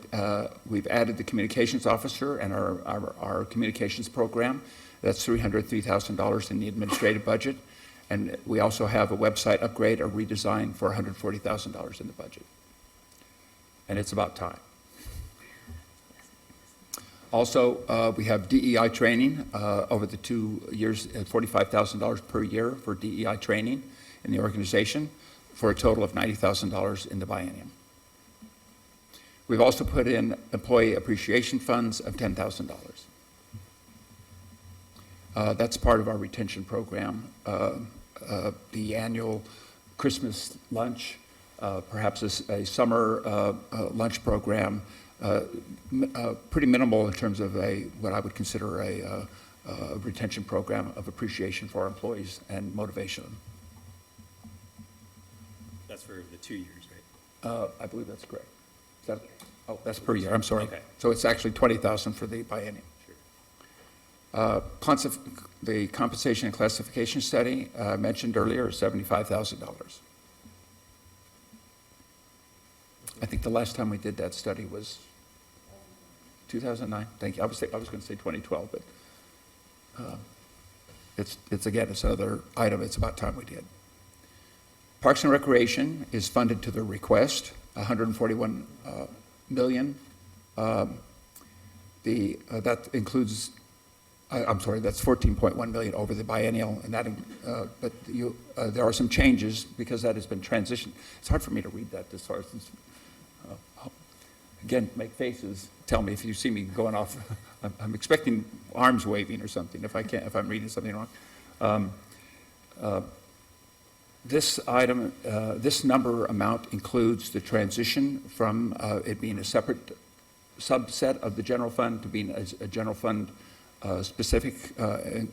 We've added the communications officer and our communications program. That's $303,000 in the administrative budget. And we also have a website upgrade, a redesign for $140,000 in the budget. And it's about time. Also, we have DEI training over the 2 years at $45,000 per year for DEI training in the organization for a total of $90,000 in the biennium. We've also put in employee appreciation funds of $10,000. That's part of our retention program. The annual Christmas lunch, perhaps a summer lunch program, pretty minimal in terms of what I would consider a retention program of appreciation for our employees and motivation. That's for the 2 years, right? I believe that's correct. Oh, that's per year, I'm sorry. Okay. So it's actually $20,000 for the biennium. The compensation and classification study I mentioned earlier is $75,000. I think the last time we did that study was 2009. Thank you. I was going to say 2012, but it's another item. It's about time we did. Parks and Recreation is funded to the request, $141 million. That includes. That's $14.1 million over the biennial, and that. But there are some changes because that has been transitioned. It's hard for me to read that this far. Again, make faces. Tell me if you see me going off. I'm expecting arms waving or something. If I'm reading something wrong. This item, this number amount includes the transition from it being a separate subset of the general fund to being a general fund specific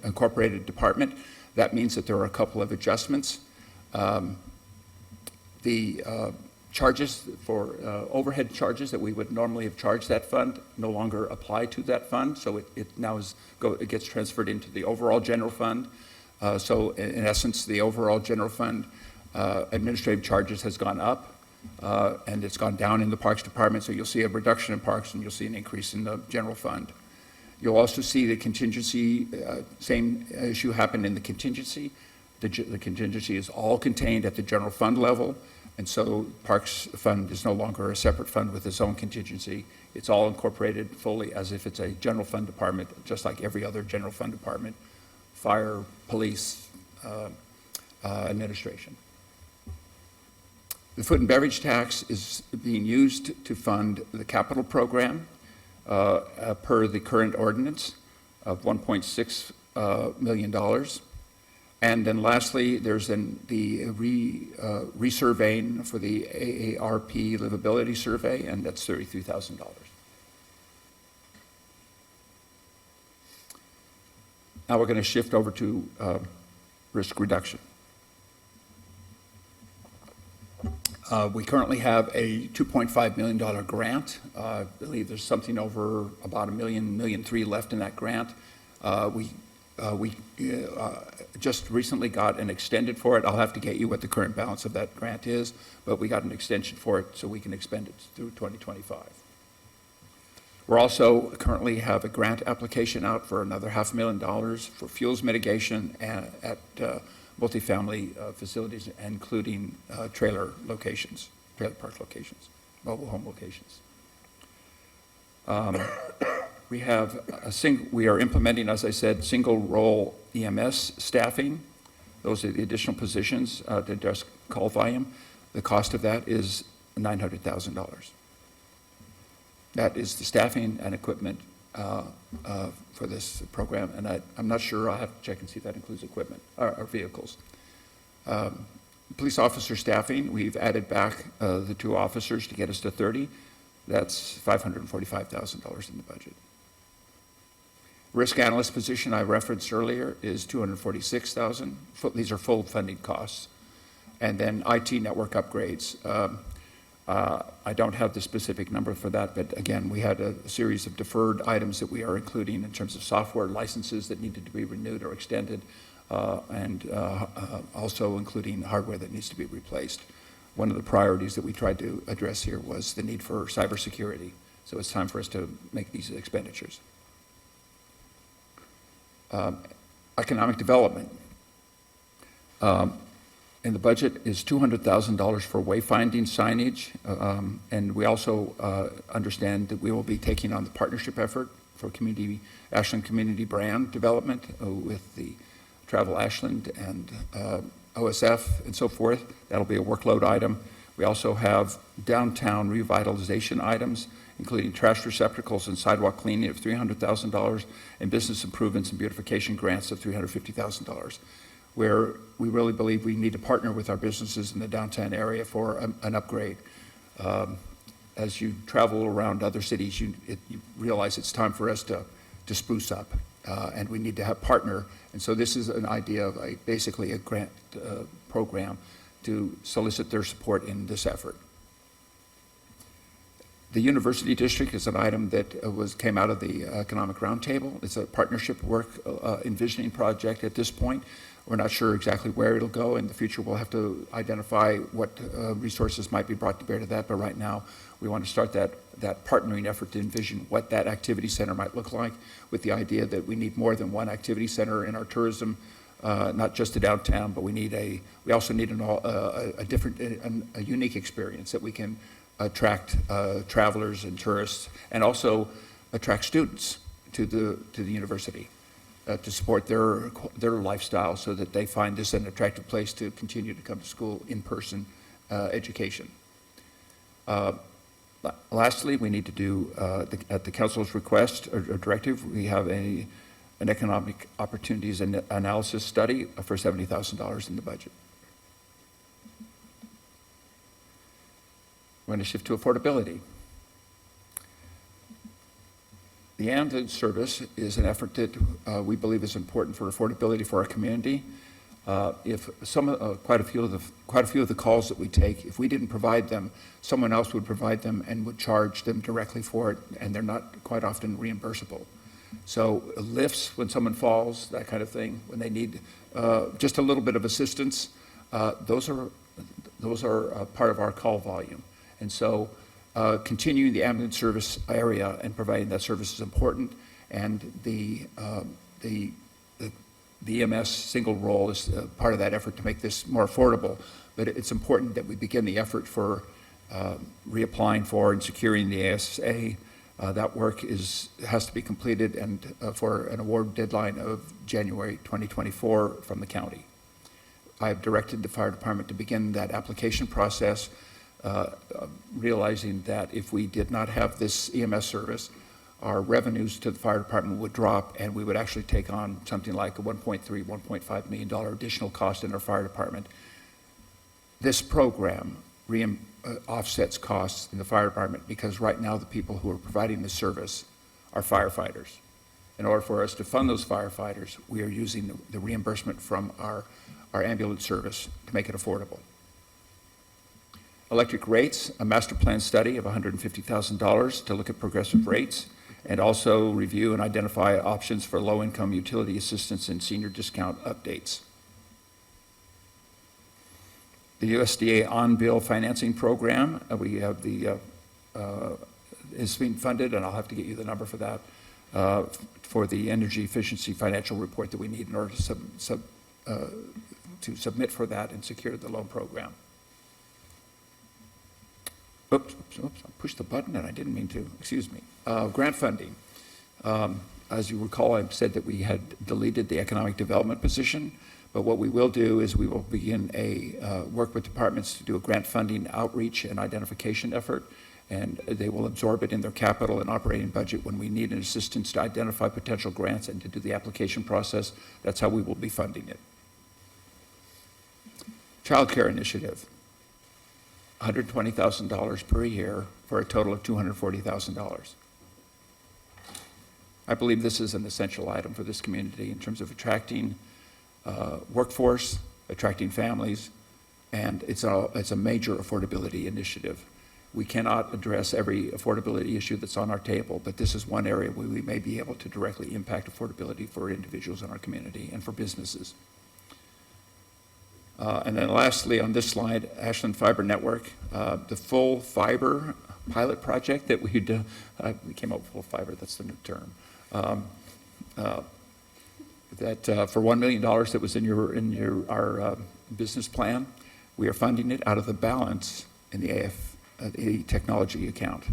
incorporated department. That means that there are a couple of adjustments. The charges for overhead charges that we would normally have charged that fund no longer apply to that fund, so it now it gets transferred into the overall general fund. So in essence, the overall general fund administrative charges has gone up, and it's gone down in the Parks Department, so you'll see a reduction in parks and you'll see an increase in the general fund. You'll also see the contingency, same issue happen in the contingency. The contingency is all contained at the general fund level, and so Parks Fund is no longer a separate fund with its own contingency. It's all incorporated fully as if it's a general fund department, just like every other general fund department, fire, police, administration. The food and beverage tax is being used to fund the capital program per the current ordinance of $1.6 million. And then lastly, there's then the resurveying for the AARP livability survey, and that's $33,000. Now we're going to shift over to risk reduction. We currently have a $2.5 million grant. I believe there's something over about $1.3 million left in that grant. We just recently got an extended for it. I'll have to get you what the current balance of that grant is, but we got an extension for it so we can expend it through 2025. We're also currently have a grant application out for another $500,000 for fuels mitigation at multifamily facilities, including trailer park locations, mobile home locations. We are implementing, as I said, single role EMS staffing. Those are the additional positions to address call volume. The cost of that is $900,000. That is the staffing and equipment for this program, and I'm not sure. I'll have to check and see if that includes equipment or vehicles. Police officer staffing, we've added back the 2 officers to get us to 30. That's $545,000 in the budget. Risk analyst position I referenced earlier is $246,000. These are full funding costs. And then IT network upgrades. I don't have the specific number for that, but again, we had a series of deferred items that we are including in terms of software licenses that needed to be renewed or extended, and also including hardware that needs to be replaced. One of the priorities that we tried to address here was the need for cybersecurity, so it's time for us to make these expenditures. Economic development. In the budget is $200,000 for wayfinding signage, and we also understand that we will be taking on the partnership effort for Ashland community brand development with the Travel Ashland and OSF and so forth. That'll be a workload item. We also have downtown revitalization items, including trash receptacles and sidewalk cleaning of $300,000 and business improvements and beautification grants of $350,000. Where we really believe we need to partner with our businesses in the downtown area for an upgrade. As you travel around other cities, you realize it's time for us to spruce up, and we need to have partner. And so this is an idea of basically a grant program to solicit their support in this effort. The University District is an item that came out of the Economic Roundtable. It's a partnership work envisioning project at this point. We're not sure exactly where it'll go. In the future, we'll have to identify what resources might be brought to bear to that. But right now, we want to start that partnering effort to envision what that activity center might look like, with the idea that we need more than one activity center in our tourism, not just the downtown, but we also need a unique experience that we can attract travelers and tourists, and also attract students to the university. To support their lifestyle so that they find this an attractive place to continue to come to school in-person education. Lastly, we need to do, at the council's request or directive, we have an economic opportunities and analysis study for $70,000 in the budget. We're going to shift to affordability. The ambulance service is an effort that we believe is important for affordability for our community. If quite a few of the calls that we take, if we didn't provide them, someone else would provide them and would charge them directly for it, and they're not quite often reimbursable. So lifts when someone falls, that kind of thing, when they need just a little bit of assistance, those are part of our call volume. And so continuing the ambulance service area and providing that service is important. And the EMS single role is part of that effort to make this more affordable. But it's important that we begin the effort for reapplying for and securing the ASA. That work has to be completed and for an award deadline of January 2024 from the county. I have directed the fire department to begin that application process, realizing that if we did not have this EMS service, our revenues to the fire department would drop, and we would actually take on something like a $1.3, $1.5 million additional cost in our fire department. This program offsets costs in the fire department because right now the people who are providing this service are firefighters. In order for us to fund those firefighters, we are using the reimbursement from our ambulance service to make it affordable. Electric rates, a master plan study of $150,000 to look at progressive rates, and also review and identify options for low-income utility assistance and senior discount updates. The USDA on-bill financing program, we have is being funded, and I'll have to get you the number for that, for the energy efficiency financial report that we need in order to submit for that and secure the loan program. Oops, I pushed the button and I didn't mean to, excuse me. Grant funding. As you recall, I said that we had deleted the economic development position, but what we will do is we will begin work with departments to do a grant funding outreach and identification effort, and they will absorb it in their capital and operating budget when we need an assistance to identify potential grants and to do the application process. That's how we will be funding it. Child care initiative. $120,000 per year for a total of $240,000. I believe this is an essential item for this community in terms of attracting workforce, attracting families, and it's a major affordability initiative. We cannot address every affordability issue that's on our table, but this is one area where we may be able to directly impact affordability for individuals in our community and for businesses. And then lastly, on this slide, Ashland Fiber Network, the full fiber pilot project that we came up with full fiber, that's the new term. That for $1 million that was in our business plan, we are funding it out of the balance in the the technology account.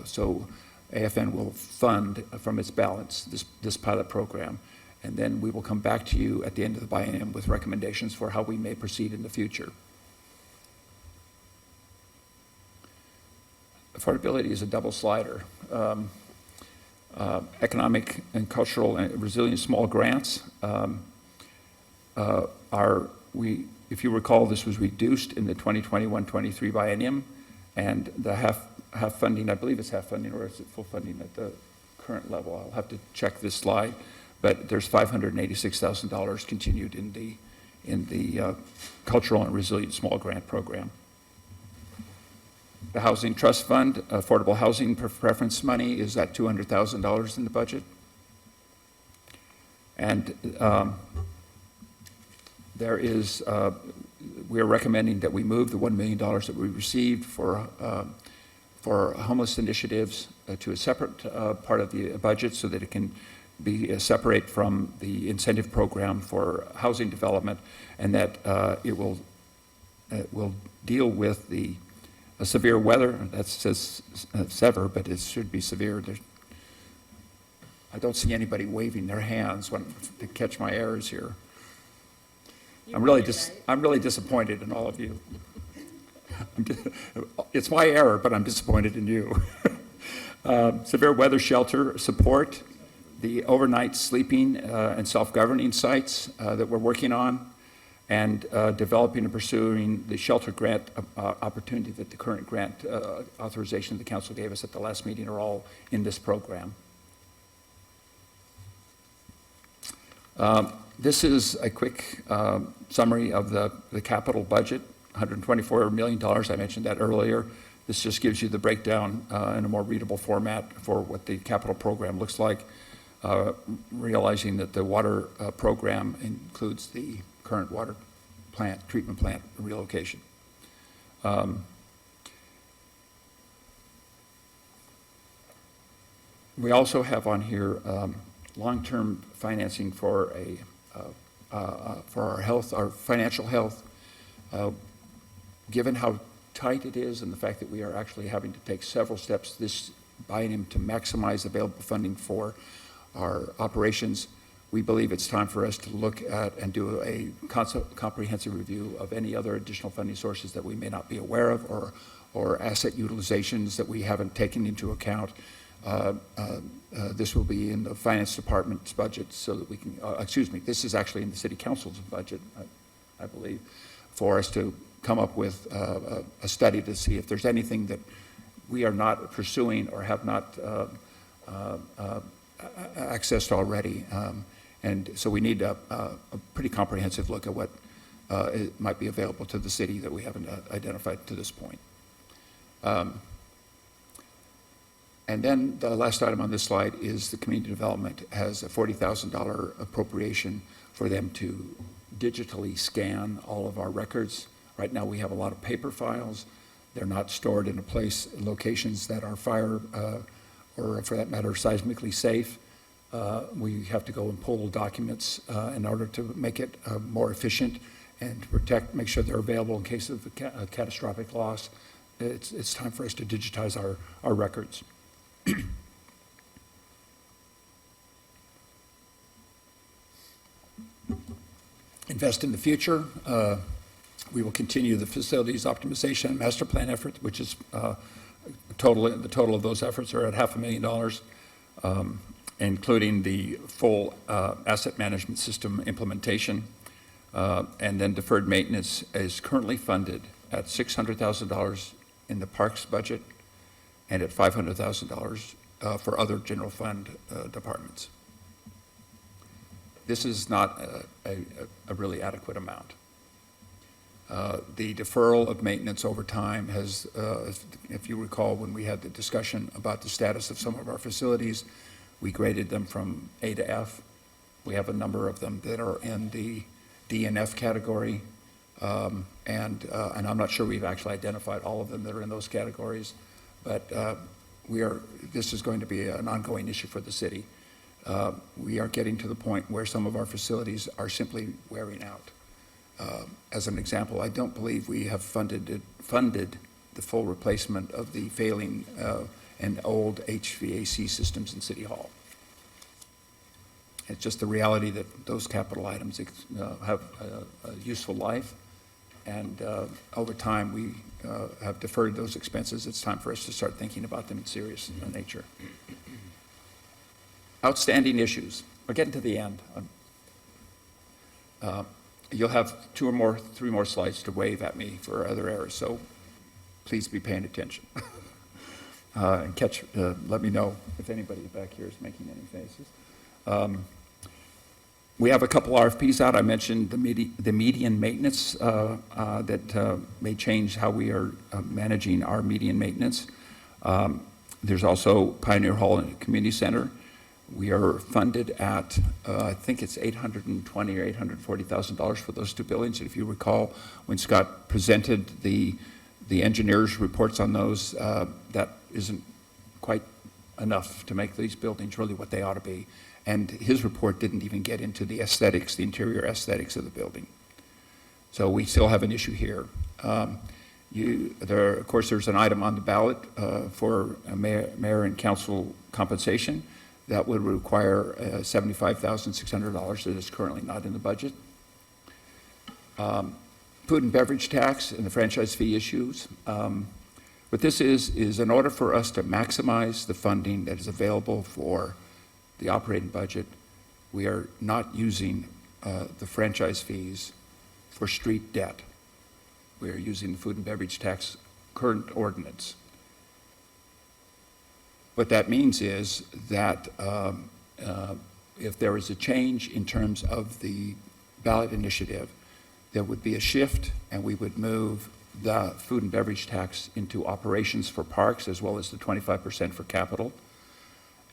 So AFN will fund from its balance this pilot program. And then we will come back to you at the end of the biennium with recommendations for how we may proceed in the future. Affordability is a double slider. Economic and cultural and resilient small grants if you recall, this was reduced in the 2021-23 biennium, and the half funding, I believe it's half funding, or is it full funding at the current level? I'll have to check this slide. But there's $586,000 continued in the Cultural and Resilient Small Grant Program. The Housing Trust Fund, affordable housing preference money is at $200,000 in the budget. And we are recommending that we move the $1 million that we received for homeless initiatives to a separate part of the budget so that it can be separate from the incentive program for housing development, and that it will deal with the severe weather. That says sever, but it should be severe. I don't see anybody waving their hands to catch my errors here. I'm really disappointed in all of you. It's my error, but I'm disappointed in you. Severe weather shelter support, the overnight sleeping and self-governing sites that we're working on, and developing and pursuing the shelter grant opportunity that the current grant authorization the council gave us at the last meeting are all in this program. This is a quick summary of the capital budget, $124 million. I mentioned that earlier. This just gives you the breakdown in a more readable format for what the capital program looks like. realizing that the water program includes the current water plant, treatment plant relocation. We also have on here long-term financing for our health, our financial health. Given how tight it is and the fact that we are actually having to take several steps this biennium to maximize available funding for our operations, we believe it's time for us to look at and do a comprehensive review of any other additional funding sources that we may not be aware of, or asset utilizations that we haven't taken into account. This will be in the finance department's budget, so that we can, this is actually in the city council's budget, I believe, for us to come up with a study to see if there's anything that we are not pursuing or have not accessed already. And so we need a pretty comprehensive look at what it might be available to the city that we haven't identified to this point. And then the last item on this slide is the community development has a $40,000 appropriation for them to digitally scan all of our records. Right now we have a lot of paper files. They're not stored in locations that are fire or for that matter seismically safe. We have to go and pull documents in order to make it more efficient and to make sure they're available in case of a catastrophic loss. It's time for us to digitize our records. Invest in the future. We will continue the facilities optimization and master plan effort, which is the total of those efforts are at $500,000, including the full asset management system implementation. And then deferred maintenance is currently funded at $600,000 in the parks budget and at $500,000 for other general fund departments. This is not a really adequate amount. The deferral of maintenance over time has, if you recall, when we had the discussion about the status of some of our facilities, we graded them from A to F. We have a number of them that are in the D and F category, and I'm not sure we've actually identified all of them that are in those categories, but this is going to be an ongoing issue for the city. We are getting to the point where some of our facilities are simply wearing out. As an example, I don't believe we have funded the full replacement of the failing and old HVAC systems in City Hall. It's just the reality that those capital items have a useful life, and over time we have deferred those expenses. It's time for us to start thinking about them in serious nature. Outstanding issues. We're getting to the end. You'll have 3 more slides to wave at me for other errors, so please be paying attention. And let me know if anybody back here is making any faces. We have a couple RFPs out. I mentioned the median maintenance that may change how we are managing our median maintenance. There's also Pioneer Hall and Community Center. We are funded at, I think it's $820,000 or $840,000 for those 2 buildings. If you recall, when Scott presented the engineers' reports on those, that isn't quite enough to make these buildings really what they ought to be. And his report didn't even get into the aesthetics, the interior aesthetics of the building. So we still have an issue here. Of course, there's an item on the ballot for mayor and council compensation. That would require $75,600 that is currently not in the budget. Food and beverage tax and the franchise fee issues. What this is in order for us to maximize the funding that is available for the operating budget, we are not using the franchise fees for street debt. We are using the food and beverage tax current ordinance. What that means is that if there is a change in terms of the ballot initiative, there would be a shift and we would move the food and beverage tax into operations for parks as well as the 25% for capital.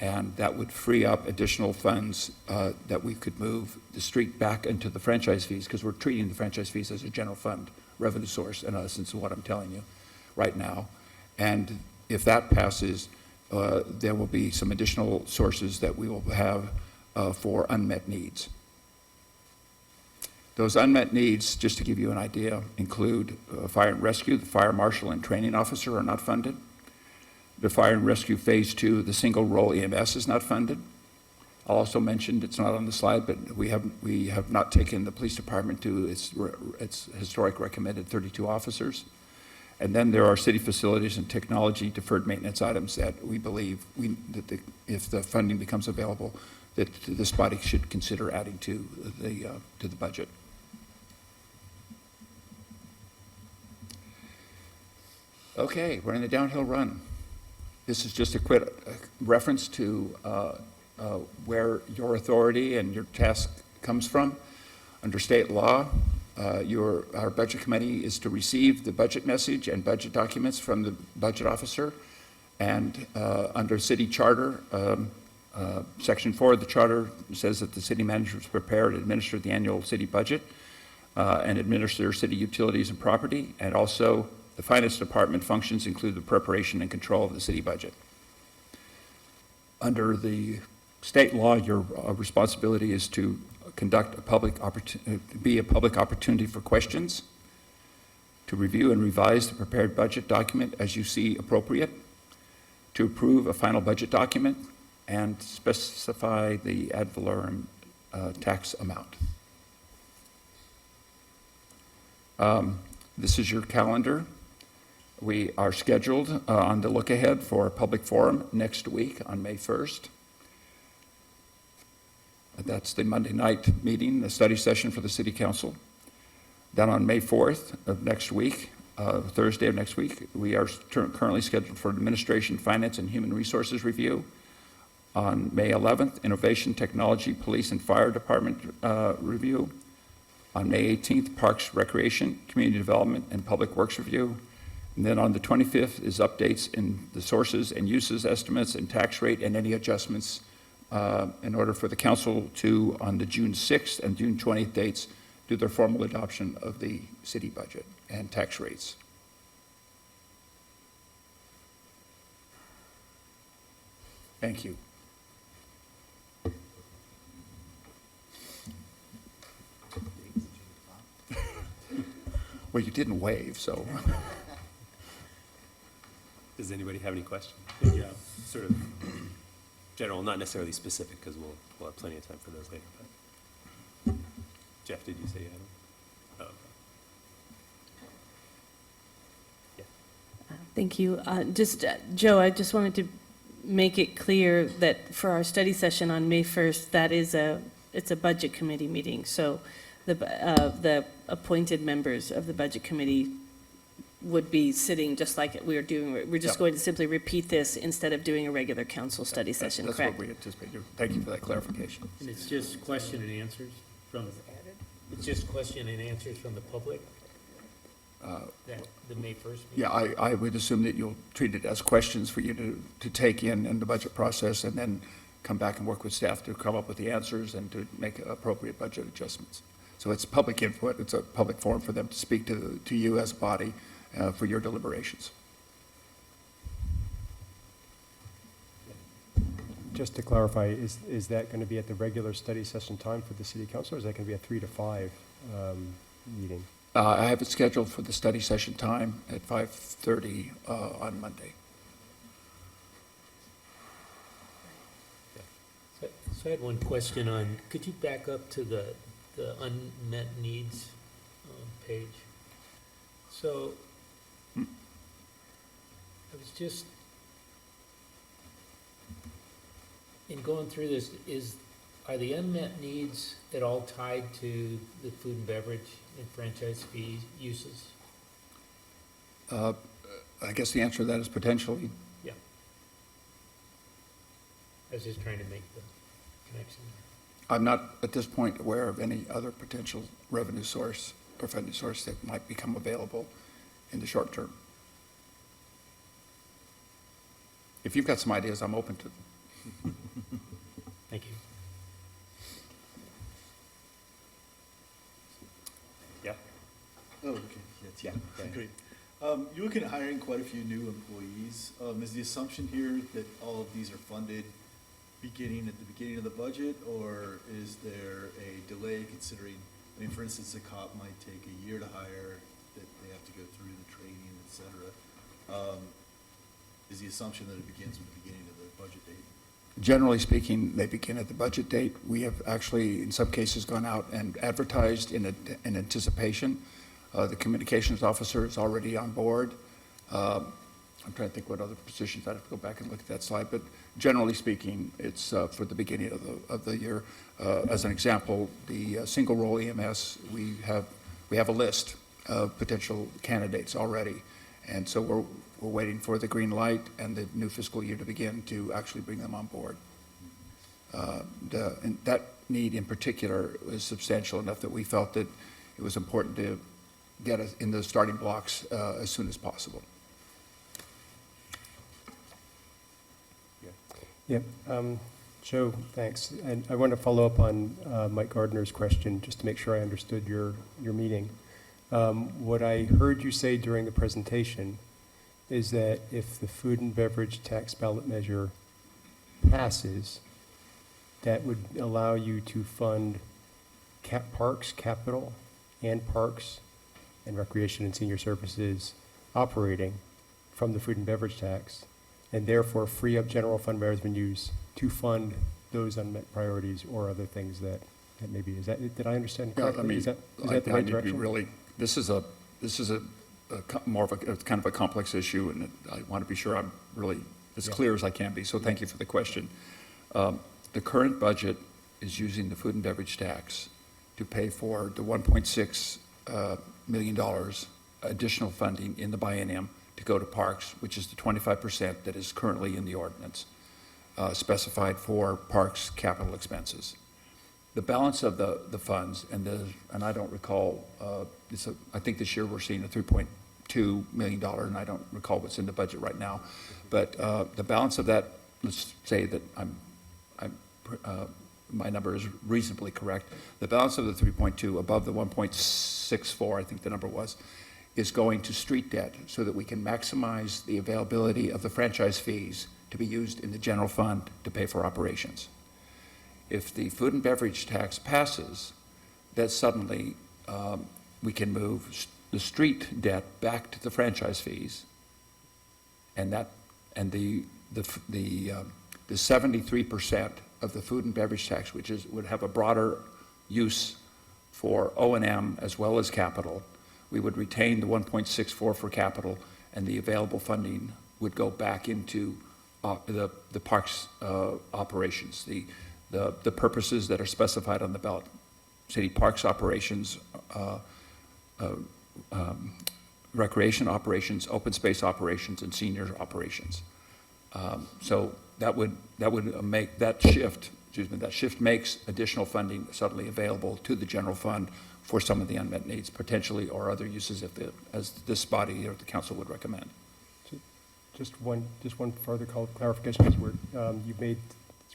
And that would free up additional funds that we could move the street back into the franchise fees, because we're treating the franchise fees as a general fund revenue source, in essence, of what I'm telling you right now. And if that passes, there will be some additional sources that we will have for unmet needs. Those unmet needs, just to give you an idea, include fire and rescue. The fire marshal and training officer are not funded. The fire and rescue phase 2, the single role EMS is not funded. I'll also mention, it's not on the slide, but we have not taken the police department to its historic recommended 32 officers. And then there are city facilities and technology deferred maintenance items that we believe if the funding becomes available, that this body should consider adding to the budget. Okay, we're in the downhill run. This is just a quick reference to where your authority and your task comes from. Under state law, our budget committee is to receive the budget message and budget documents from the budget officer. And under city charter, section 4 of the charter says that the city manager is prepared to administer the annual city budget and administer city utilities and property, and also the finance department functions include the preparation and control of the city budget. Under the state law, your responsibility is to conduct a public opportunity for questions, to review and revise the prepared budget document as you see appropriate, to approve a final budget document, and specify the ad valorem tax amount. This is your calendar. We are scheduled on the look ahead for a public forum next week on May 1st. That's the Monday night meeting, the study session for the City Council. Then on May 4th of next week, Thursday of next week, we are currently scheduled for Administration, Finance, and Human Resources Review. On May 11th, Innovation, Technology, Police, and Fire Department Review. On May 18th, Parks, Recreation, Community Development, and Public Works Review. And then on the 25th is updates in the sources and uses estimates and tax rate and any adjustments in order for the council to, on the June 6th and June 20th dates, do their formal adoption of the city budget and tax rates. Thank you. Well, you didn't wave, so. Does anybody have any questions? Yeah. Sort of general, not necessarily specific, because we'll have plenty of time for those later. But Jeff, did you say you had them? Oh, okay. Yeah. Thank you. Joe, I just wanted to make it clear that for our study session on May 1st, it's a budget committee meeting. So the appointed members of the budget committee would be sitting just like we were doing. We're just going to simply repeat this instead of doing a regular council study session, That's correct? what we anticipate. Thank you for that clarification. And it's just question and answers from, it's just question and answers from the public? That, the May 1st meeting? Yeah, I would assume that you'll treat it as questions for you to take in the budget process, and then come back and work with staff to come up with the answers and to make appropriate budget adjustments. So it's public input. It's a public forum for them to speak to you as a body for your deliberations. Just to clarify, is that going to be at the regular study session time for the city council, or is that going to be a 3 to 5 meeting? I have it scheduled for the study session time at 5:30 on Monday. So I had one question on, could you back up to the unmet needs page? So I was just, in going through this, are the unmet needs at all tied to the food and beverage and franchise fee uses? I guess the answer to that is potentially. Yeah. I was just trying to make the connection. I'm not at this point aware of any other potential revenue source or funding source that might become available in the short term. If you've got some ideas, I'm open to them. You're looking at hiring quite a few new employees. Is the assumption here that all of these are funded beginning at the beginning of the budget, or is there a delay considering, I mean, for instance, a cop might take a year to hire, that they have to go through the training, et cetera. Is the assumption that it begins with the beginning of the budget date? Generally speaking, they begin at the budget date. We have actually, in some cases, gone out and advertised in anticipation. The communications officer is already on board. I'm trying to think what other positions, I'd have to go back and look at that slide, but generally speaking, it's for the beginning of the year. As an example, the single role EMS, we have a list of potential candidates already, and so we're waiting for the green light and the new fiscal year to begin to actually bring them on board. And that need in particular is substantial enough that we felt that it was important to get us in the starting blocks as soon as possible. Yep. Joe, thanks. And I want to follow up on Mike Gardner's question, just to make sure I understood your meeting. What I heard you say during the presentation is that if the food and beverage tax ballot measure passes, that would allow you to fund parks, capital, and parks and recreation and senior services operating from the food and beverage tax, and therefore free up general fund revenues to fund those unmet priorities or other things that maybe, did I understand Yeah, correctly? I mean, Is that the I right need to be direction? really, this is a more of a, it's kind of a complex issue, and I want to be sure I'm really as Yeah. clear as I can be, so thank you for the question. The current budget is using the food and beverage tax to pay for the $1.6 million additional funding in the biennium to go to parks, which is the 25% that is currently in the ordinance, specified for parks capital expenses. The balance of the funds, and I don't recall, I think this year we're seeing a $3.2 million, and I don't recall what's in the budget right now, but the balance of that, let's say that my number is reasonably correct. The balance of the 3.2 above the 1.64, I think the number was, is going to street debt so that we can maximize the availability of the franchise fees to be used in the general fund to pay for operations. If the food and beverage tax passes, then suddenly we can move the street debt back to the franchise fees, and the 73% of the food and beverage tax, which would have a broader use for O&M as well as capital, we would retain the 1.64 for capital, and the available funding would go back into the parks operations, the purposes that are specified on the ballot: city parks operations, recreation operations, open space operations, and senior operations. So that would make that shift. That shift makes additional funding suddenly available to the general fund for some of the unmet needs, potentially, or other uses as this body or the council would recommend. Just one further clarification, because you made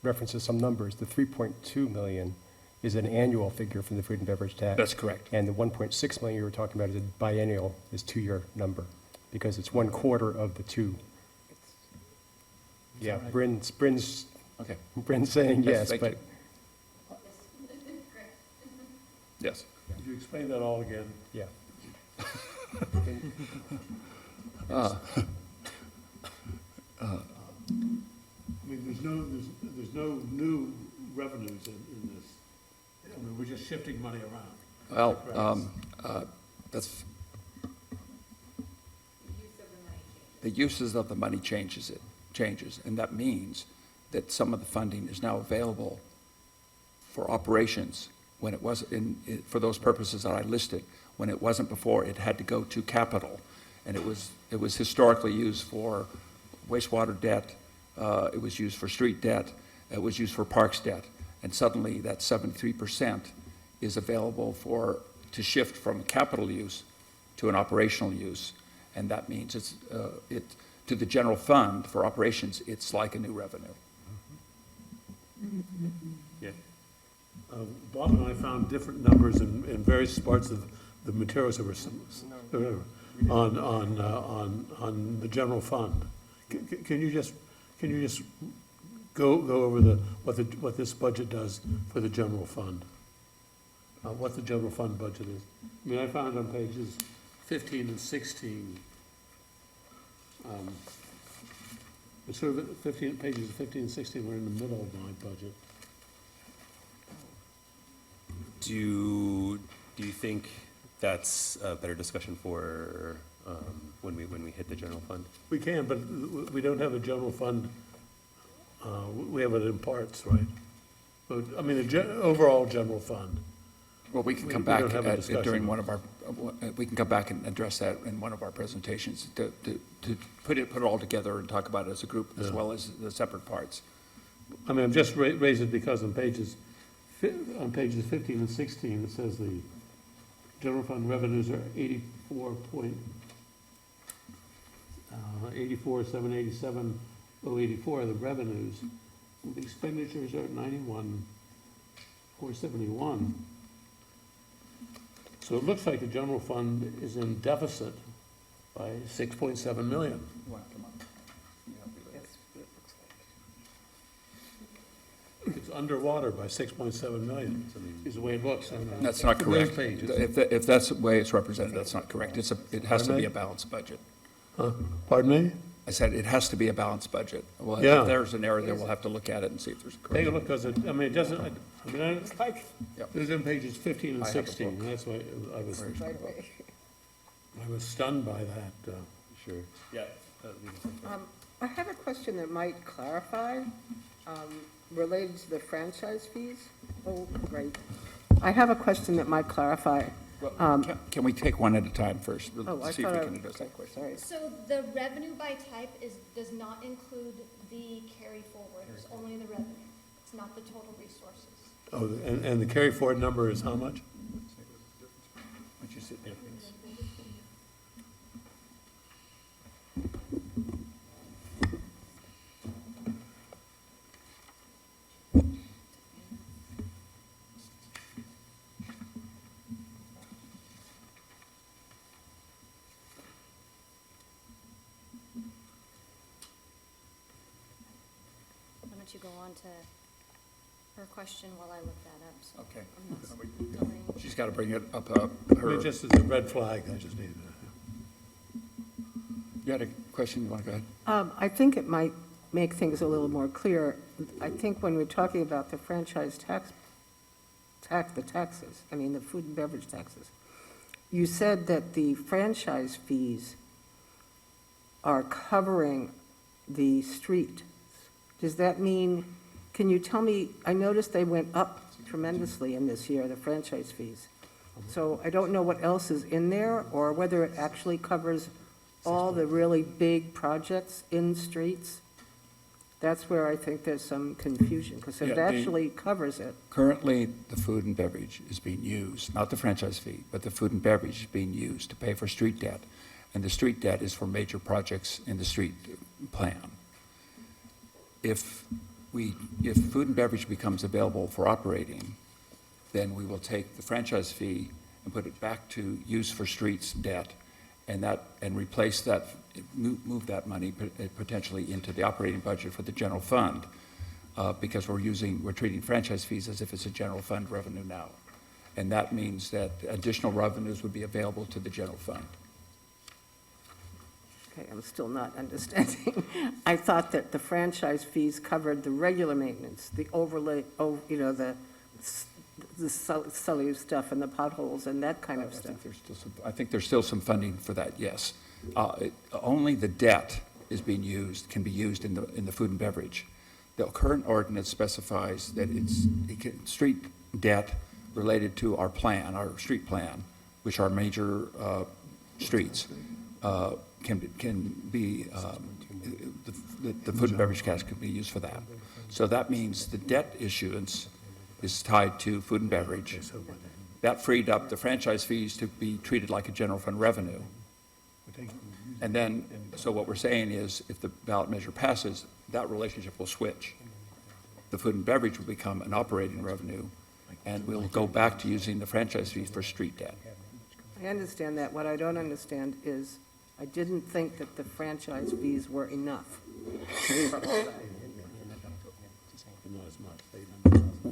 reference to some numbers. The 3.2 million is an annual figure from the food and beverage tax. That's correct. And the 1.6 million you were talking about is a biennial, is two-year number, because it's 1/4 of the two. Yeah, Bryn's Okay. saying yes, Thank but you. Yes. Could you explain that all again? yeah. I mean, there's no new revenues in this. I mean, we're just shifting money around. Well, that's. The uses of the money changes, and that means that some of the funding is now available for operations when it was for those purposes that I listed. When it wasn't before, it had to go to capital, and it was historically used for wastewater debt, it was used for street debt, it was used for parks debt, and suddenly that 73% is available to shift from capital use to an operational use, and that means to the general fund for operations, it's like a new revenue. Yeah. Bob and I found different numbers in various parts of the materials that were on the general fund. Can you just go over what this budget does for the general fund? What the general fund budget is? I mean, I found on pages 15 and 16, it's sort of 15, pages 15 and 16 were in the middle of my budget. Do you think that's a better discussion for when we hit the general fund? We can, but we don't have a general fund, we have it in parts, right? But, I mean, overall general fund. Well, we can come We back don't have a at- discussion. during one of our, we can come back and address that in one of our presentations, to put it all together and talk about it as a group, as Yeah. well as the separate parts. I mean, I'm just raising it because on pages 15 and 16, it says the general fund revenues are 84,787,084 are the revenues. The expenditures are 91,471. So it looks like the general fund is in deficit by 6.7 million. It's underwater by 6.7 million, is the way it looks. That's not on those correct. pages. If that's the way it's represented, that's not correct. It has to be a balanced budget. Pardon me? I said it has to be a balanced budget. Well, Yeah. if there's an error there, we'll have to look at it and see if there's a Take a correction. look, because it, I mean, it doesn't, I mean, Yep. it was in pages 15 and I have a 16, book. that's why I was stunned by that. Sure. Yeah. I have a question that might clarify, related to the franchise fees. Oh, great. I have a question that might clarify. Well, Can we take one at a time first? Oh, I See if we thought can I, address that question. sorry. So the revenue by type does not include the carry forward, it's only the revenue. It's not the total resources. Oh, and the carry forward number is how much? Would you sit there, please? Why don't you go on to her question while I look that up? So Okay. I'm not delaying. She's got to bring it up, I her, mean, just as a red flag, I just needed you had a question, you want to go ahead? I think it might make things a little more clear. I think when we're talking about the franchise the taxes, I mean, the food and beverage taxes, you said that the franchise fees are covering the street. Does that mean, can you tell me, I noticed they went up tremendously in this year, the franchise fees. So I don't know what else is in there, or whether it actually covers all the really big projects in streets. That's where I think there's some confusion, because Yeah, it the- actually covers it. Currently, the food and beverage is being used, not the franchise fee, but the food and beverage is being used to pay for street debt. And the street debt is for major projects in the street plan. If food and beverage becomes available for operating, then we will take the franchise fee and put it back to use for streets debt, and replace that, move that money potentially into the operating budget for the general fund, because we're treating franchise fees as if it's a general fund revenue now. And that means that additional revenues would be available to the general fund. Okay, I'm still not understanding. I thought that the franchise fees covered the regular maintenance, the overlay, the silly stuff and the potholes and that kind of stuff. I think there's still some funding for that, yes. Only the debt can be used in the food and beverage. The current ordinance specifies that street debt related to our plan, our street plan, which are major streets, can be, the food and beverage cash can be used for that. So that means the debt issuance is tied to food and beverage. That freed up the franchise fees to be treated like a general fund revenue. And then, so what we're saying is, if the ballot measure passes, that relationship will switch. The food and beverage will become an operating revenue, and we'll go back to using the franchise fees for street debt. I understand that. What I don't understand is, I didn't think that the franchise fees were enough.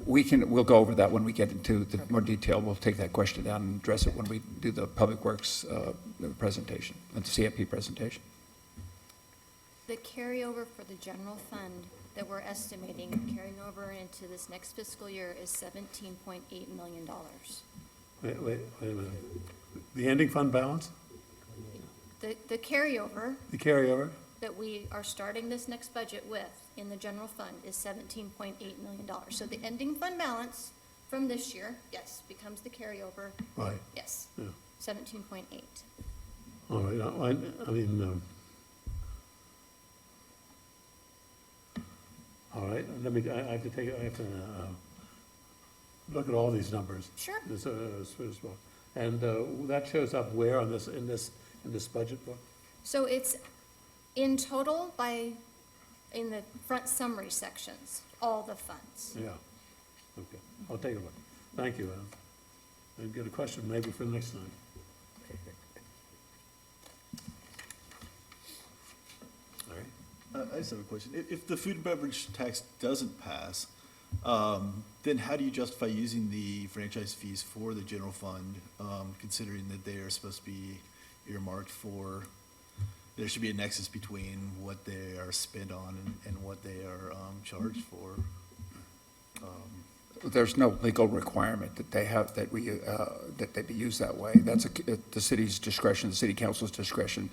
We'll go over that when we get into the more detail. We'll take that question down and address it when we do the Public Works presentation, the CFP presentation. The carryover for the general fund that we're estimating carrying over into this next fiscal year is $17.8 million. Wait a minute. The ending fund balance, The carryover the carryover? that we are starting this next budget with in the general fund is $17.8 million. So the ending fund balance from this year, yes, becomes the carryover, Right, yes, yeah. 17.8. All right, I mean, all right, I have to look at all these numbers. Sure. And that shows up where on this, in this budget book? So it's in total in the front summary sections, all the funds. Yeah, okay, I'll take a look. Thank you, Adam. And get a question maybe for the next time. All right. I just have a question. If the food and beverage tax doesn't pass, then how do you justify using the franchise fees for the general fund, considering that they are supposed to be earmarked for, there should be a nexus between what they are spent on and what they are charged for? There's no legal requirement that they have, that they be used that way. That's at the city's discretion, the city council's discretion.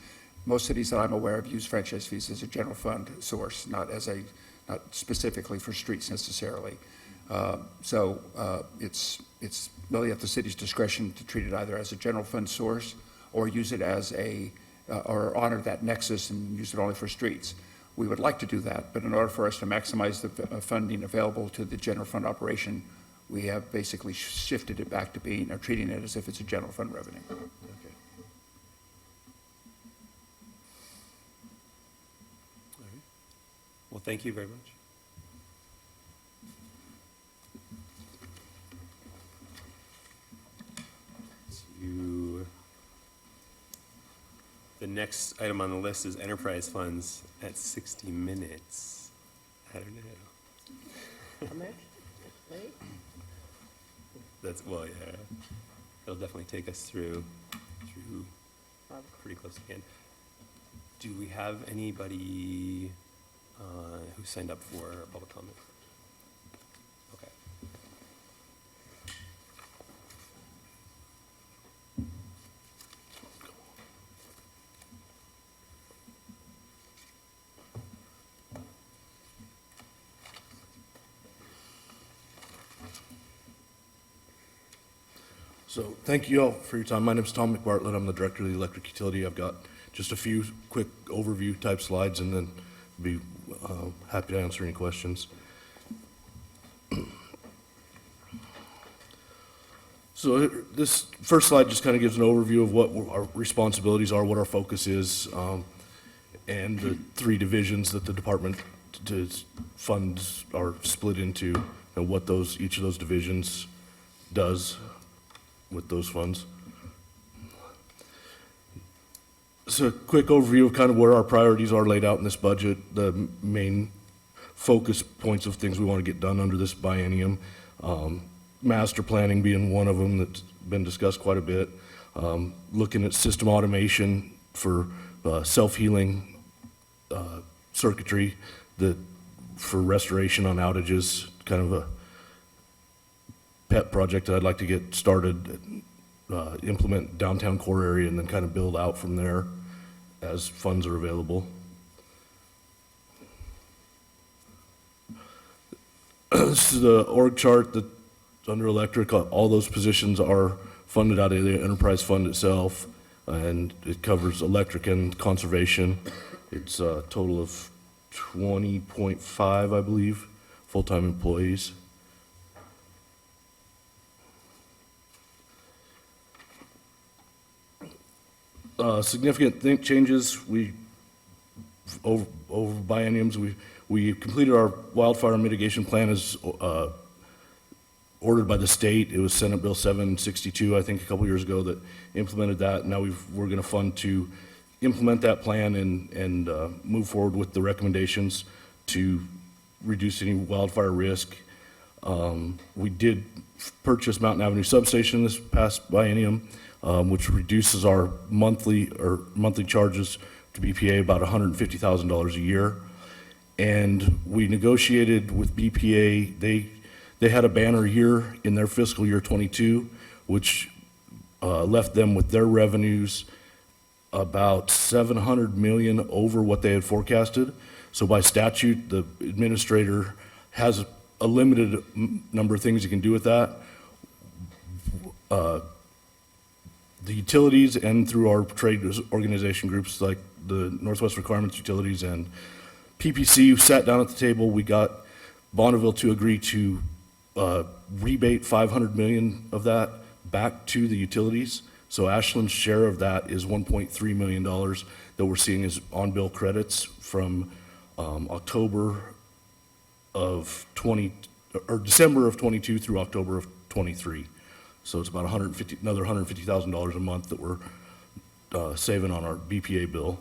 Most cities that I'm aware of use franchise fees as a general fund source, not specifically for streets necessarily. So it's really at the city's discretion to treat it either as a general fund source or use it as or honor that nexus and use it only for streets. We would like to do that, but in order for us to maximize the funding available to the general fund operation, we have basically shifted it back to being, or treating it as if it's a general fund revenue. Okay. All right. Well, thank you very much. The next item on the list is enterprise funds at 60 minutes. I don't know. How much? Wait. That's, well, yeah. It'll definitely take us through pretty close to the end. Do we have anybody who signed up for public comment? Okay. So thank you all for your time. My name is Tom McBartlett. I'm the director of the electric utility. I've got just a few quick overview type slides and then be happy to answer any questions. So this first slide just kind of gives an overview of what our responsibilities are, what our focus is, and the three divisions that the department funds are split into, and what each of those divisions does with those funds. So a quick overview of kind of where our priorities are laid out in this budget, the main focus points of things we want to get done under this biennium. Master planning being one of them that's been discussed quite a bit. Looking at system automation for self-healing circuitry for restoration on outages, kind of a pet project that I'd like to get started, implement downtown core area, and then kind of build out from there as funds are available. This is the org chart that's under electric. All those positions are funded out of the enterprise fund itself, and it covers electric and conservation. It's a total of 20.5, I believe, full-time employees. Significant changes, over bienniums, we completed our wildfire mitigation plan as ordered by the state. It was Senate Bill 762, I think, a couple years ago that implemented that. Now we're going to fund to implement that plan and move forward with the recommendations to reduce any wildfire risk. We did purchase Mountain Avenue Substation this past biennium, which reduces our monthly charges to BPA about $150,000 a year. And we negotiated with BPA. They had a banner year in their fiscal year 22, which left them with their revenues about 700 million over what they had forecasted. So by statute, the administrator has a limited number of things you can do with that. The utilities and through our trade organization groups like the Northwest Requirements Utilities and PPC sat down at the table. We got Bonneville to agree to rebate 500 million of that back to the utilities. So Ashland's share of that is $1.3 million that we're seeing as on-bill credits from October of December of 22 through October of 23. So it's about another $150,000 a month that we're saving on our BPA bill.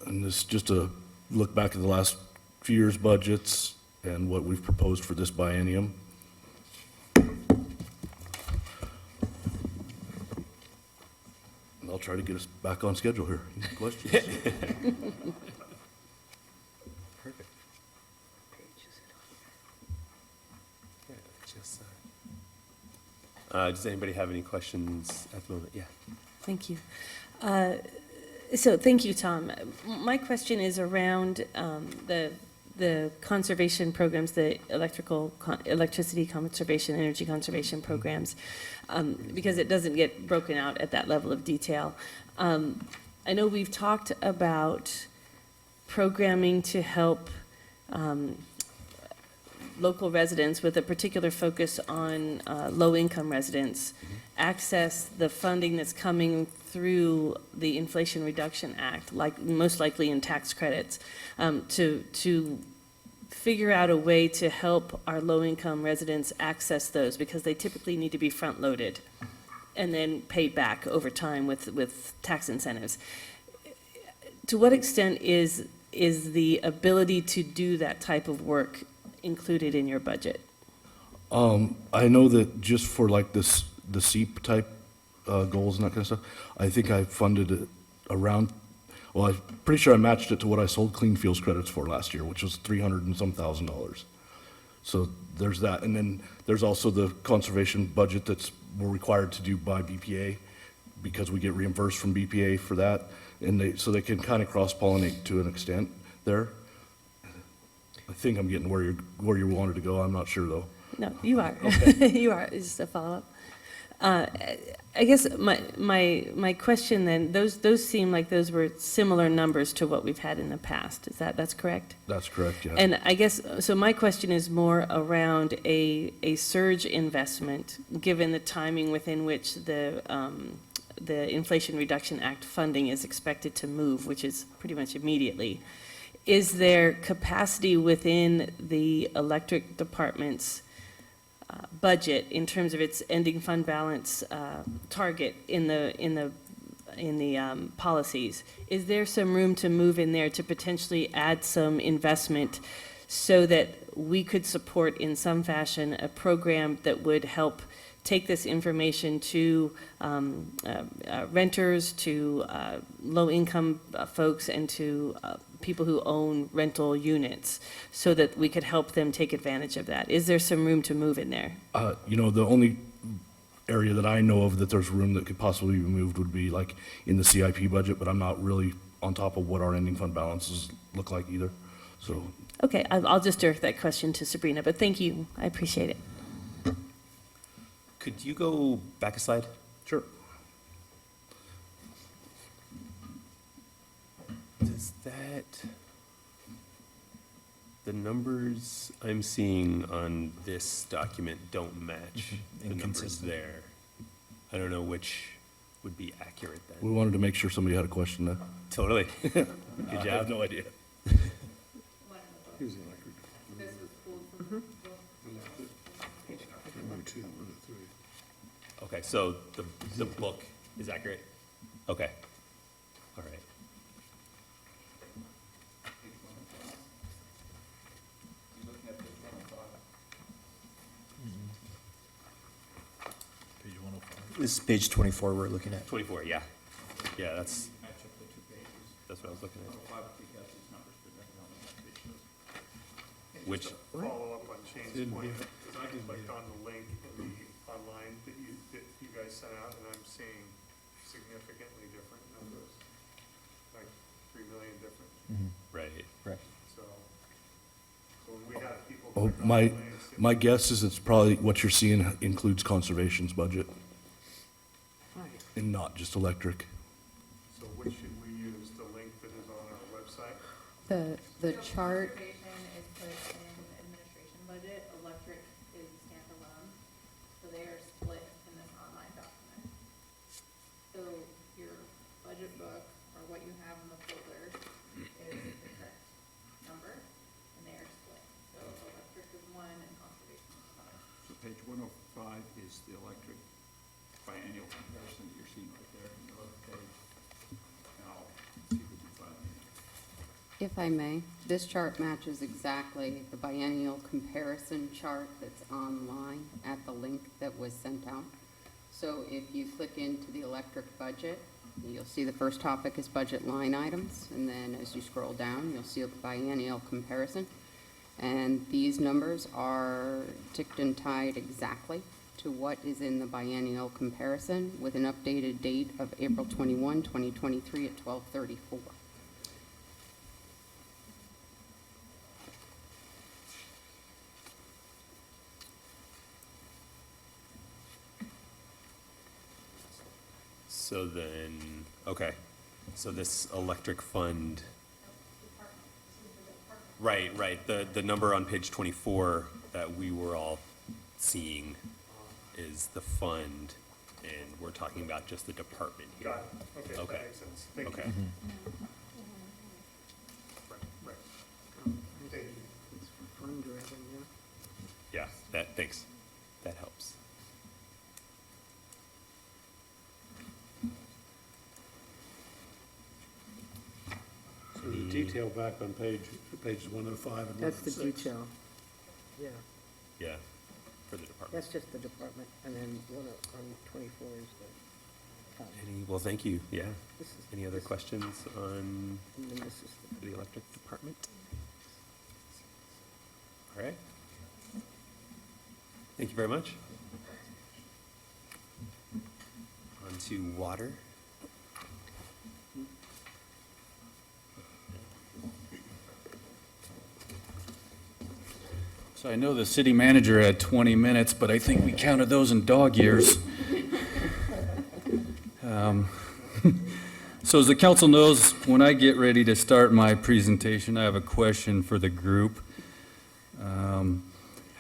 And this is just a look back at the last few years' budgets and what we've proposed for this biennium. And I'll try to get us back on schedule here. Any questions? Perfect. Does anybody have any questions at the moment? Yeah. Thank you. So thank you, Tom. My question is around the conservation programs, the electricity conservation, energy conservation programs, because it doesn't get broken out at that level of detail. I know we've talked about programming to help local residents with a particular focus on low-income residents access the funding that's coming through the Inflation Reduction Act, like most likely in tax credits, to figure out a way to help our low-income residents access those, because they typically need to be front-loaded and then paid back over time with tax incentives. To what extent is the ability to do that type of work included in your budget? I know that just for like the SEEP type goals and that kind of stuff, I think I funded it around, well, I'm pretty sure I matched it to what I sold clean fuels credits for last year, which was $300 and some thousand. So there's that. And then there's also the conservation budget that's we're required to do by BPA because we get reimbursed from BPA for that. And so they can kind of cross-pollinate to an extent there. I think I'm getting where you wanted to go. I'm not sure though. No, you are. You are. It's just a follow-up. I guess my question then, those seem like those were similar numbers to what we've had in the past. That's correct? That's correct, yeah. And I guess, so my question is more around a surge investment, given the timing within which the Inflation Reduction Act funding is expected to move, which is pretty much immediately. Is there capacity within the electric department's budget in terms of its ending fund balance target in the policies? Is there some room to move in there to potentially add some investment so that we could support in some fashion a program that would help take this information to renters, to low-income folks, and to people who own rental units, so that we could help them take advantage of that? Is there some room to move in there? The only area that I know of that there's room that could possibly be moved would be like in the CIP budget, but I'm not really on top of what our ending fund balances look like either, so. Okay, I'll just direct that question to Sabrina, but thank you, I appreciate it. Could you go back a slide? Sure. Does that, the numbers I'm seeing on this document don't match the numbers Inconsistent. there. I don't know which would be accurate We then. wanted to make sure somebody had a question there. Totally. Good I job. have no idea. Here's the electric. Number 2, number 3. Okay, so the book is accurate? Okay, all right. Page 105. This is page 24 we're looking at. 24, yeah. Yeah, that's what I was looking at. Which, Follow up on Shane's point, because I clicked on the link in the online that you guys sent out, and I'm seeing significantly different numbers, like 3 million different, right. so when we have people. Oh, click on my, the links, my guess is it's probably, what you're seeing includes conservation's budget and not just electric. So which should we use, the link that is on our website? The chart, Conservation is put in administration budget, electric is standalone, so they are split in this online document. So your budget book, or what you have in the folder, is the correct number, and they are split. So electric is one and conservation is another. So page 105 is the electric biennial comparison that you're seeing right there in the other page. And I'll see if we can find it. if I may, this chart matches exactly the biennial comparison chart that's online at the link that was sent out. So if you click into the electric budget, you'll see the first topic is budget line items, and then as you scroll down, you'll see a biennial comparison. And these numbers are ticked and tied exactly to what is in the biennial comparison with an updated date of April 21, 2023 at 12:34. So then, okay, so this electric fund. Right, the number on page 24 that we were all seeing is the fund, and we're talking about just the department here. Got it, okay, Okay. that makes sense. Thank you. Okay, Right. Thank you. It's for fund revenue. yeah, thanks, that helps. So the detail back on pages 105 and 106. That's the detail. Yeah, Yeah, for the department. that's just the department, and then one on 24 is the fund. Well, thank you, yeah. This is- Any other questions on And then this is the electric department? All right. Thank you very much. On to water. So I know the city manager had 20 minutes, but I think we counted those in dog years. So as the council knows, when I get ready to start my presentation, I have a question for the group.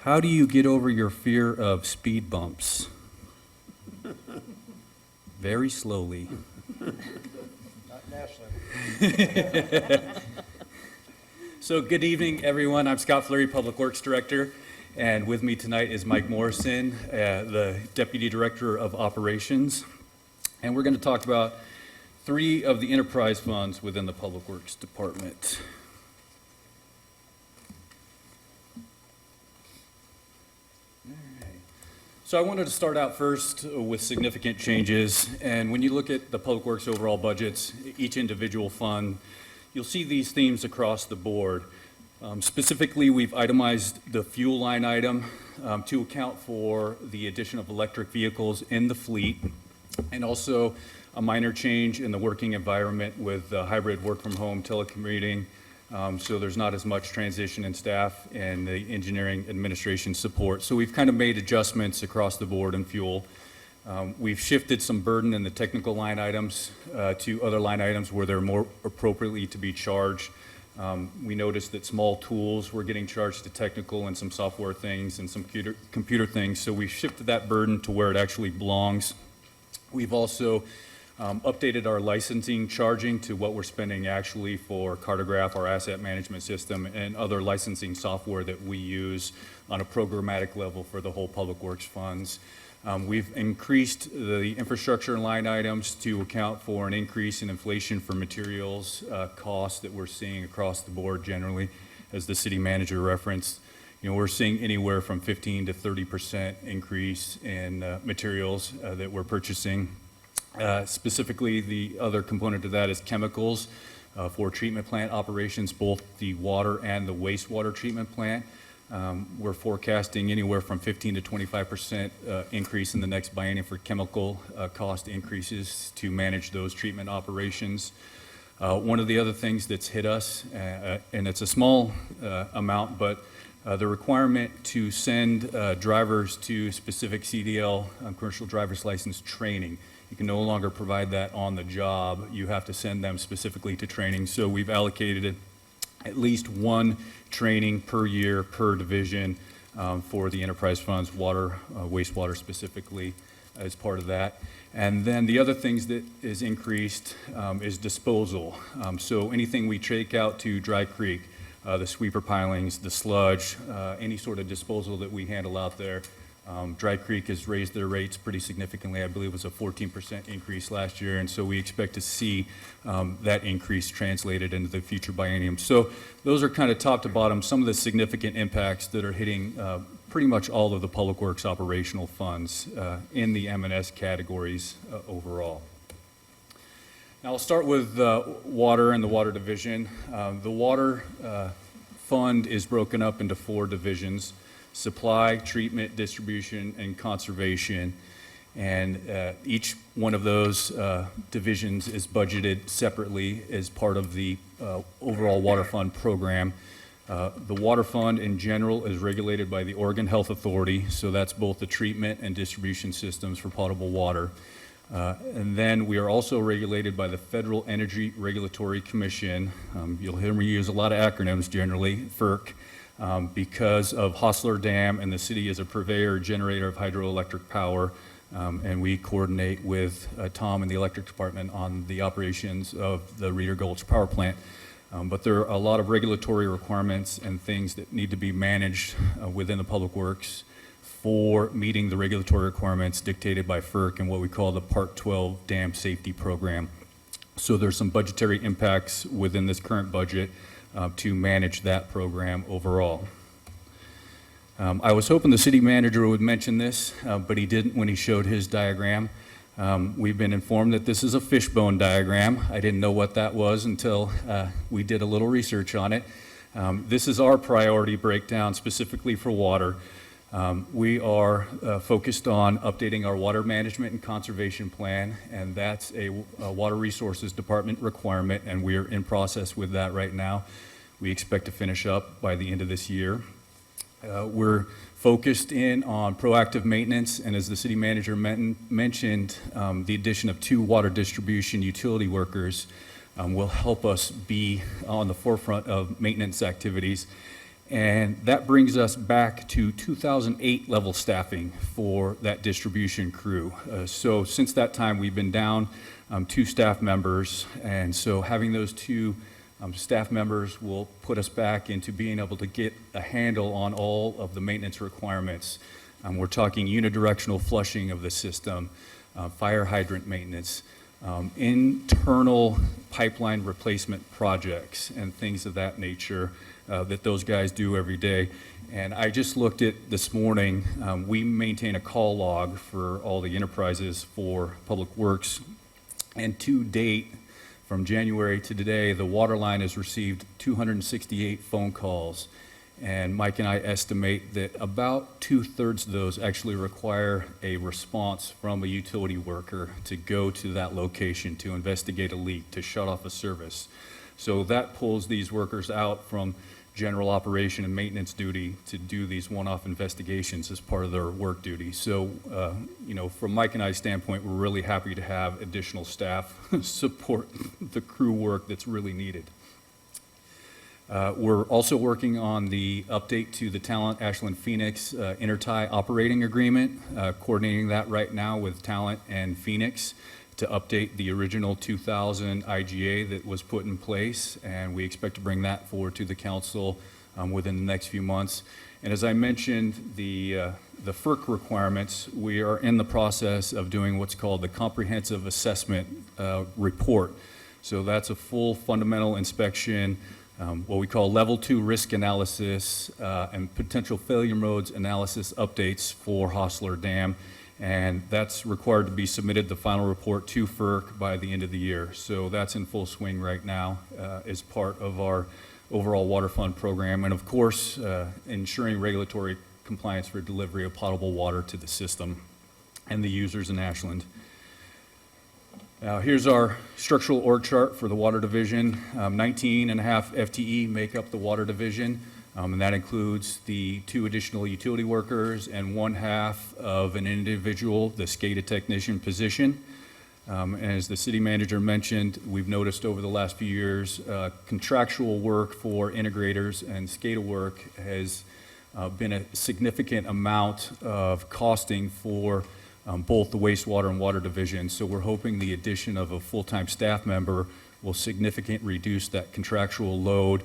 How do you get over your fear of speed bumps? Very slowly. Not in Ashland. So good evening, everyone. I'm Scott Fleury, Public Works Director, and with me tonight is Mike Morrison, the Deputy Director of Operations. And we're going to talk about 3 of the enterprise funds within the Public Works Department. All right. So I wanted to start out first with significant changes. And when you look at the Public Works overall budgets, each individual fund, you'll see these themes across the board. Specifically, we've itemized the fuel line item to account for the addition of electric vehicles in the fleet, and also a minor change in the working environment with hybrid work from home telecommuting, so there's not as much transition in staff and the engineering administration support. So we've kind of made adjustments across the board in fuel. We've shifted some burden in the technical line items to other line items where they're more appropriately to be charged. We noticed that small tools were getting charged to technical and some software things and some computer things, so we shifted that burden to where it actually belongs. We've also updated our licensing charging to what we're spending actually for Cartograph, our asset management system, and other licensing software that we use on a programmatic level for the whole Public Works funds. We've increased the infrastructure line items to account for an increase in inflation for materials costs that we're seeing across the board generally, as the city manager referenced. You know, we're seeing anywhere from 15 to 30% increase in materials that we're purchasing. Specifically, the other component of that is chemicals for treatment plant operations, both the water and the wastewater treatment plant. We're forecasting anywhere from 15 to 25% increase in the next biennium for chemical cost increases to manage those treatment operations. One of the other things that's hit us, and it's a small amount, but the requirement to send drivers to specific CDL, commercial driver's license training. You can no longer provide that on the job. You have to send them specifically to training. So we've allocated at least one training per year per division for the enterprise funds, water, wastewater specifically as part of that. And then the other things that is increased is disposal. So anything we take out to Dry Creek, the sweeper pilings, the sludge, any sort of disposal that we handle out there. Dry Creek has raised their rates pretty significantly. I believe it was a 14% increase last year, and so we expect to see that increase translated into the future biennium. So those are kind of top to bottom, some of the significant impacts that are hitting pretty much all of the Public Works operational funds in the M&S categories overall. Now I'll start with water and the water division. The water fund is broken up into 4 divisions: supply, treatment, distribution, and conservation. And each one of those divisions is budgeted separately as part of the overall water fund program. The water fund in general is regulated by the Oregon Health Authority, so that's both the treatment and distribution systems for potable water. And then we are also regulated by the Federal Energy Regulatory Commission. You'll hear me use a lot of acronyms generally, FERC. Because of Hostler Dam, and the city is a purveyor generator of hydroelectric power, and we coordinate with Tom and the electric department on the operations of the Reeder Gulch Power Plant. But there are a lot of regulatory requirements and things that need to be managed within the Public Works for meeting the regulatory requirements dictated by FERC and what we call the Part 12 Dam Safety Program. So there's some budgetary impacts within this current budget to manage that program overall. I was hoping the city manager would mention this, but he didn't when he showed his diagram. We've been informed that this is a fishbone diagram. I didn't know what that was until we did a little research on it. This is our priority breakdown specifically for water. We are focused on updating our water management and conservation plan, and that's a Water Resources Department requirement, and we're in process with that right now. We expect to finish up by the end of this year. We're focused in on proactive maintenance, and as the city manager mentioned, the addition of 2 water distribution utility workers will help us be on the forefront of maintenance activities. And that brings us back to 2008 level staffing for that distribution crew. So since that time, we've been down 2 staff members, and so having those 2 staff members will put us back into being able to get a handle on all of the maintenance requirements. We're talking unidirectional flushing of the system, fire hydrant maintenance, internal pipeline replacement projects, and things of that nature that those guys do every day. And I just looked at this morning, we maintain a call log for all the enterprises for Public Works, and to date, from January to today, the water line has received 268 phone calls, and Mike and I estimate that about 2/3 of those actually require a response from a utility worker to go to that location to investigate a leak, to shut off a service. So that pulls these workers out from general operation and maintenance duty to do these one-off investigations as part of their work duty. So, from Mike and I's standpoint, we're really happy to have additional staff support the crew work that's really needed. We're also working on the update to the Talent Ashland Phoenix intertie operating agreement, coordinating that right now with Talent and Phoenix to update the original 2000 IGA that was put in place, and we expect to bring that forward to the council within the next few months. And as I mentioned, the FERC requirements, we are in the process of doing what's called the Comprehensive Assessment Report. So that's a full fundamental inspection, what we call Level 2 risk analysis and potential failure modes analysis updates for Hostler Dam. And that's required to be submitted, the final report, to FERC by the end of the year. So that's in full swing right now as part of our overall water fund program. And of course, ensuring regulatory compliance for delivery of potable water to the system and the users in Ashland. Now, here's our structural org chart for the water division. 19.5 FTE make up the water division, and that includes the 2 additional utility workers and 1/2 of an individual, the SCADA technician position. And as the city manager mentioned, we've noticed over the last few years, contractual work for integrators and SCADA work has been a significant amount of costing for both the wastewater and water division. So we're hoping the addition of a full-time staff member will significantly reduce that contractual load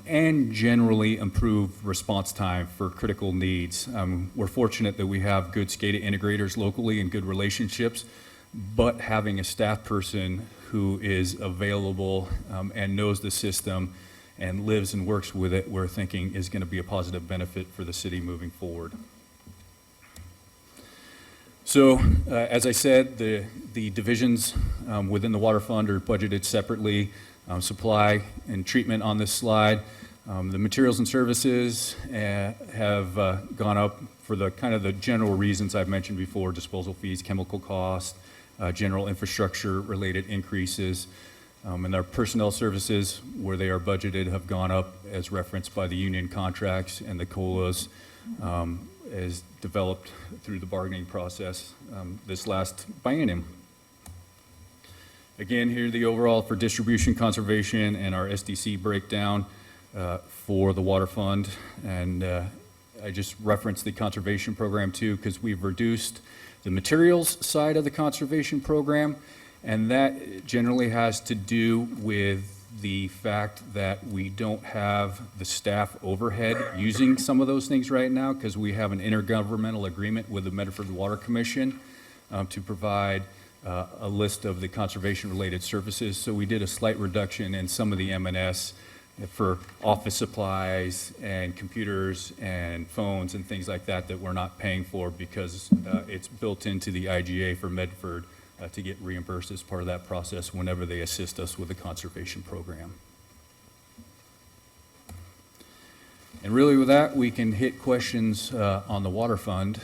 and generally improve response time for critical needs. We're fortunate that we have good SCADA integrators locally and good relationships, but having a staff person who is available and knows the system and lives and works with it, we're thinking is going to be a positive benefit for the city moving forward. So, as I said, the divisions within the water fund are budgeted separately. Supply and treatment on this slide. The materials and services have gone up for the kind of the general reasons I've mentioned before: disposal fees, chemical costs, general infrastructure related increases. And our personnel services, where they are budgeted, have gone up as referenced by the union contracts and the COLAs as developed through the bargaining process this last biennium. Again, here the overall for distribution, conservation, and our SDC breakdown for the water fund. And I just referenced the conservation program too, because we've reduced the materials side of the conservation program, and that generally has to do with the fact that we don't have the staff overhead using some of those things right now, because we have an intergovernmental agreement with the Medford Water Commission to provide a list of the conservation-related services. So we did a slight reduction in some of the M&S for office supplies and computers and phones and things like that that we're not paying for because it's built into the IGA for Medford to get reimbursed as part of that process whenever they assist us with the conservation program. And really with that, we can hit questions on the water fund.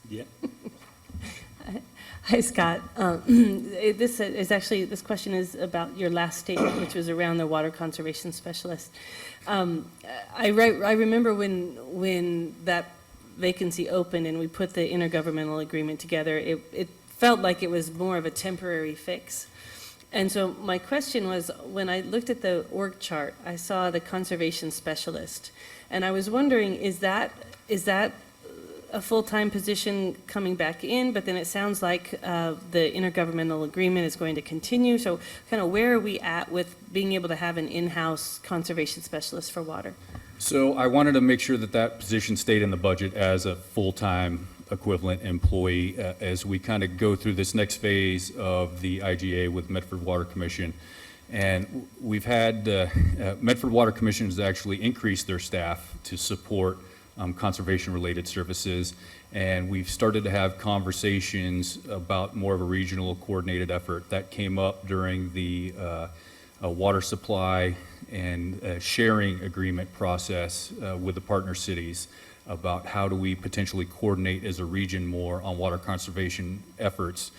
Yeah. Hi, Scott. This question is about your last statement, which was around the water conservation specialist. I remember when that vacancy opened and we put the intergovernmental agreement together, it felt like it was more of a temporary fix. And so my question was, when I looked at the org chart, I saw the conservation specialist. And I was wondering, is that a full-time position coming back in? But then it sounds like the intergovernmental agreement is going to continue. So kind of where are we at with being able to have an in-house conservation specialist for water? So I wanted to make sure that that position stayed in the budget as a full-time equivalent employee as we kind of go through this next phase of the IGA with Medford Water Commission. And we've had, Medford Water Commission has actually increased their staff to support conservation-related services, and we've started to have conversations about more of a regional coordinated effort. That came up during the water supply and sharing agreement process with the partner cities about how do we potentially coordinate as a region more on water conservation efforts,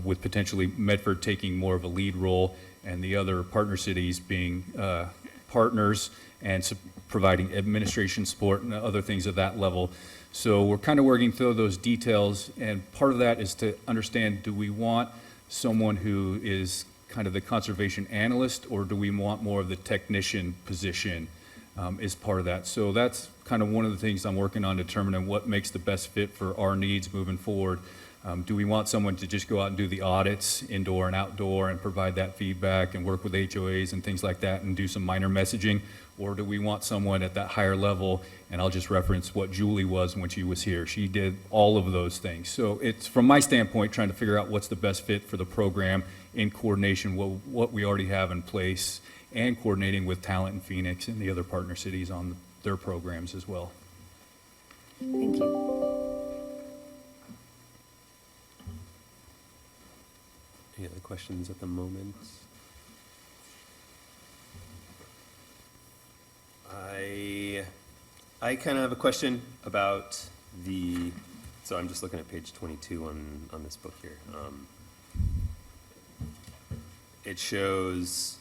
with potentially Medford taking more of a lead role and the other partner cities being partners and providing administration support and other things at that level. So we're kind of working through those details, and part of that is to understand, do we want someone who is kind of the conservation analyst, or do we want more of the technician position as part of that? So that's kind of one of the things I'm working on, determining what makes the best fit for our needs moving forward. Do we want someone to just go out and do the audits, indoor and outdoor, and provide that feedback and work with HOAs and things like that and do some minor messaging? Or do we want someone at that higher level? And I'll just reference what Julie was when she was here. She did all of those things. So it's, from my standpoint, trying to figure out what's the best fit for the program in coordination with what we already have in place and coordinating with Talent in Phoenix and the other partner cities on their programs as well. Thank you. Any other questions at the moment? I kind of have a question about so I'm just looking at page 22 on this book here. It shows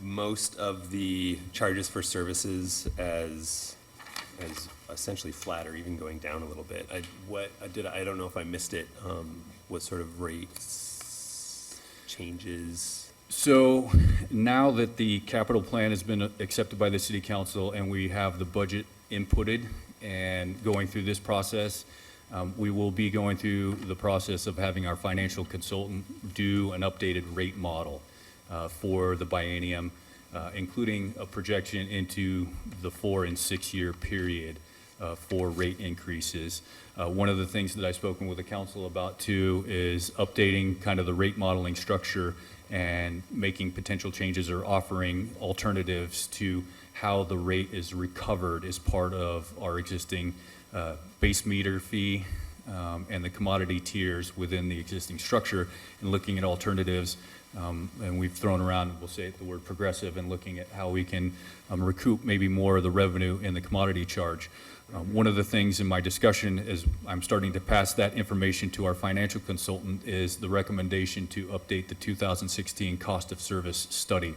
most of the charges for services as essentially flat or even going down a little bit. I don't know if I missed it. What sort of rates changes? So now that the capital plan has been accepted by the city council and we have the budget inputted and going through this process, we will be going through the process of having our financial consultant do an updated rate model for the biennium, including a projection into the 4 and 6 year period for rate increases. One of the things that I've spoken with the council about too is updating kind of the rate modeling structure and making potential changes or offering alternatives to how the rate is recovered as part of our existing base meter fee and the commodity tiers within the existing structure, and looking at alternatives. And we've thrown around, we'll say the word progressive, and looking at how we can recoup maybe more of the revenue in the commodity charge. One of the things in my discussion is I'm starting to pass that information to our financial consultant is the recommendation to update the 2016 cost of service study.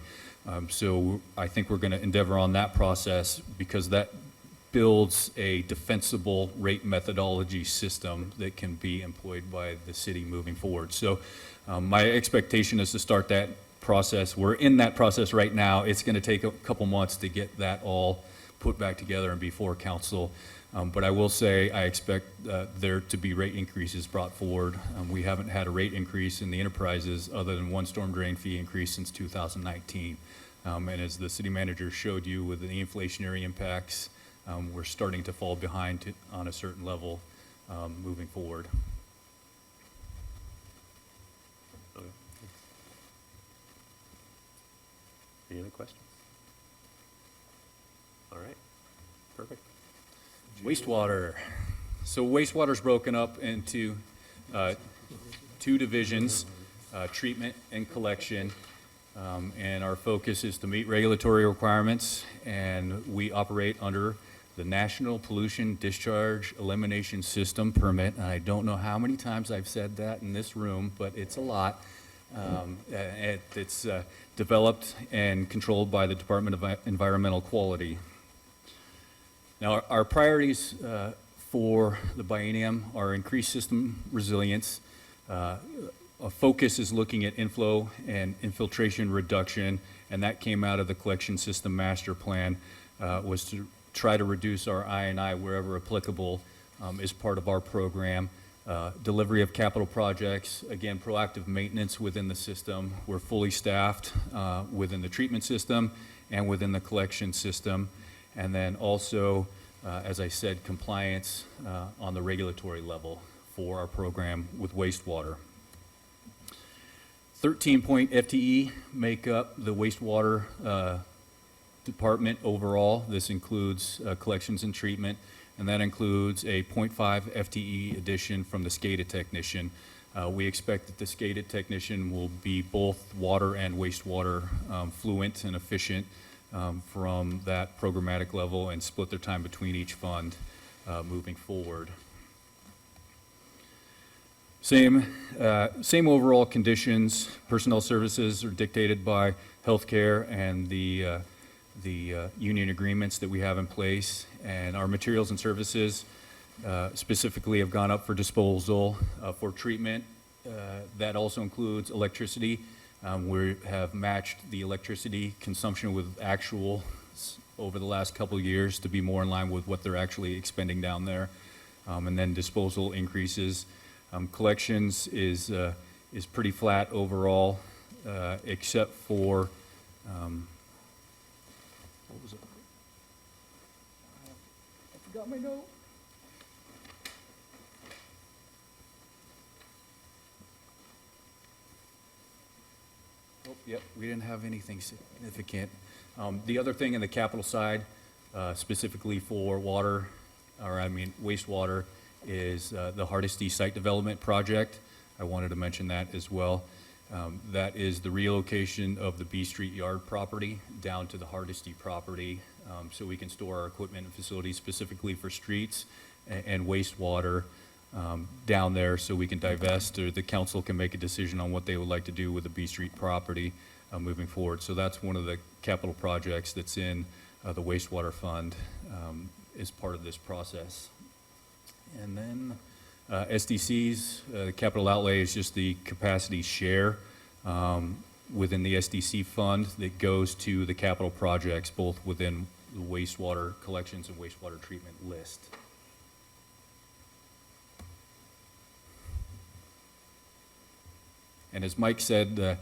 So I think we're going to endeavor on that process because that builds a defensible rate methodology system that can be employed by the city moving forward. So my expectation is to start that process. We're in that process right now. It's going to take a couple months to get that all put back together and before council. But I will say I expect there to be rate increases brought forward. We haven't had a rate increase in the enterprises other than one storm drain fee increase since 2019. And as the city manager showed you with the inflationary impacts, we're starting to fall behind on a certain level moving forward. Okay. Any other questions? All right, perfect. Wastewater. So wastewater is broken up into 2 divisions, treatment and collection. And our focus is to meet regulatory requirements, and we operate under the National Pollution Discharge Elimination System permit. And I don't know how many times I've said that in this room, but it's a lot. It's developed and controlled by the Department of Environmental Quality. Now, our priorities for the biennium are increased system resilience. A focus is looking at inflow and infiltration reduction, and that came out of the collection system master plan, was to try to reduce our I&I wherever applicable as part of our program. Delivery of capital projects, again, proactive maintenance within the system. We're fully staffed within the treatment system and within the collection system. And then also, as I said, compliance on the regulatory level for our program with wastewater. 13-point FTE make up the wastewater department overall. This includes collections and treatment, and that includes a 0.5 FTE addition from the SCADA technician. We expect that the SCADA technician will be both water and wastewater fluent and efficient from that programmatic level and split their time between each fund moving forward. Same overall conditions. Personnel services are dictated by healthcare and the union agreements that we have in place. And our materials and services specifically have gone up for disposal. For treatment, that also includes electricity. We have matched the electricity consumption with actual over the last couple of years to be more in line with what they're actually expending down there. And then disposal increases. Collections is pretty flat overall, except for, what was it? I forgot my note. Oh, yep, we didn't have anything significant. The other thing in the capital side, specifically for water, wastewater, is the Hardesty Site Development Project. I wanted to mention that as well. That is the relocation of the B Street Yard property down to the Hardesty property, so we can store our equipment and facilities specifically for streets and wastewater down there, so we can divest, or the council can make a decision on what they would like to do with the B Street property moving forward. So that's one of the capital projects that's in the wastewater fund as part of this process. And then SDCs, the capital outlay is just the capacity share within the SDC fund that goes to the capital projects, both within the wastewater collections and wastewater treatment list. And as Mike said, the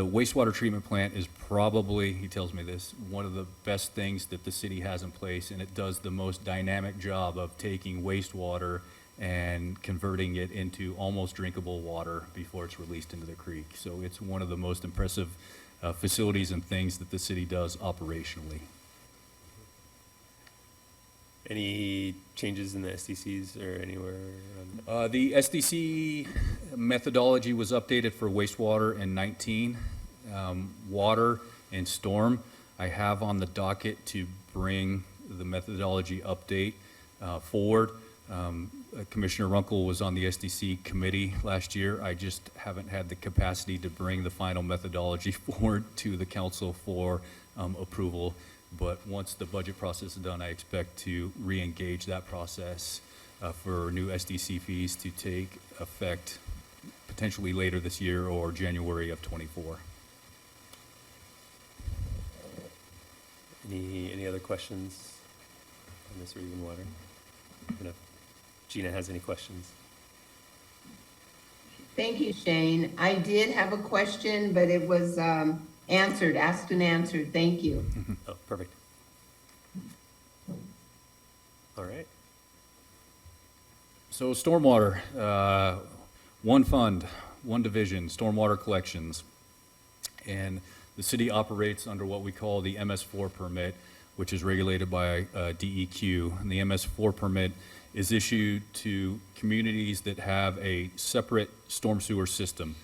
wastewater treatment plant is probably, he tells me this, one of the best things that the city has in place, and it does the most dynamic job of taking wastewater and converting it into almost drinkable water before it's released into the creek. So it's one of the most impressive facilities and things that the city does operationally. Any changes in the SDCs or anywhere? The SDC methodology was updated for wastewater in 19. Water and storm, I have on the docket to bring the methodology update forward. Commissioner Runkle was on the SDC committee last year. I just haven't had the capacity to bring the final methodology forward to the council for approval. But once the budget process is done, I expect to re-engage that process for new SDC fees to take effect potentially later this year or January of '24. Any other questions on this or even water? If Gina has any questions. Thank you, Shane. I did have a question, but it was asked and answered. Thank you. Oh, perfect. All right. So stormwater, one fund, one division, stormwater collections. And the city operates under what we call the MS4 permit, which is regulated by DEQ. And the MS4 permit is issued to communities that have a separate storm sewer system.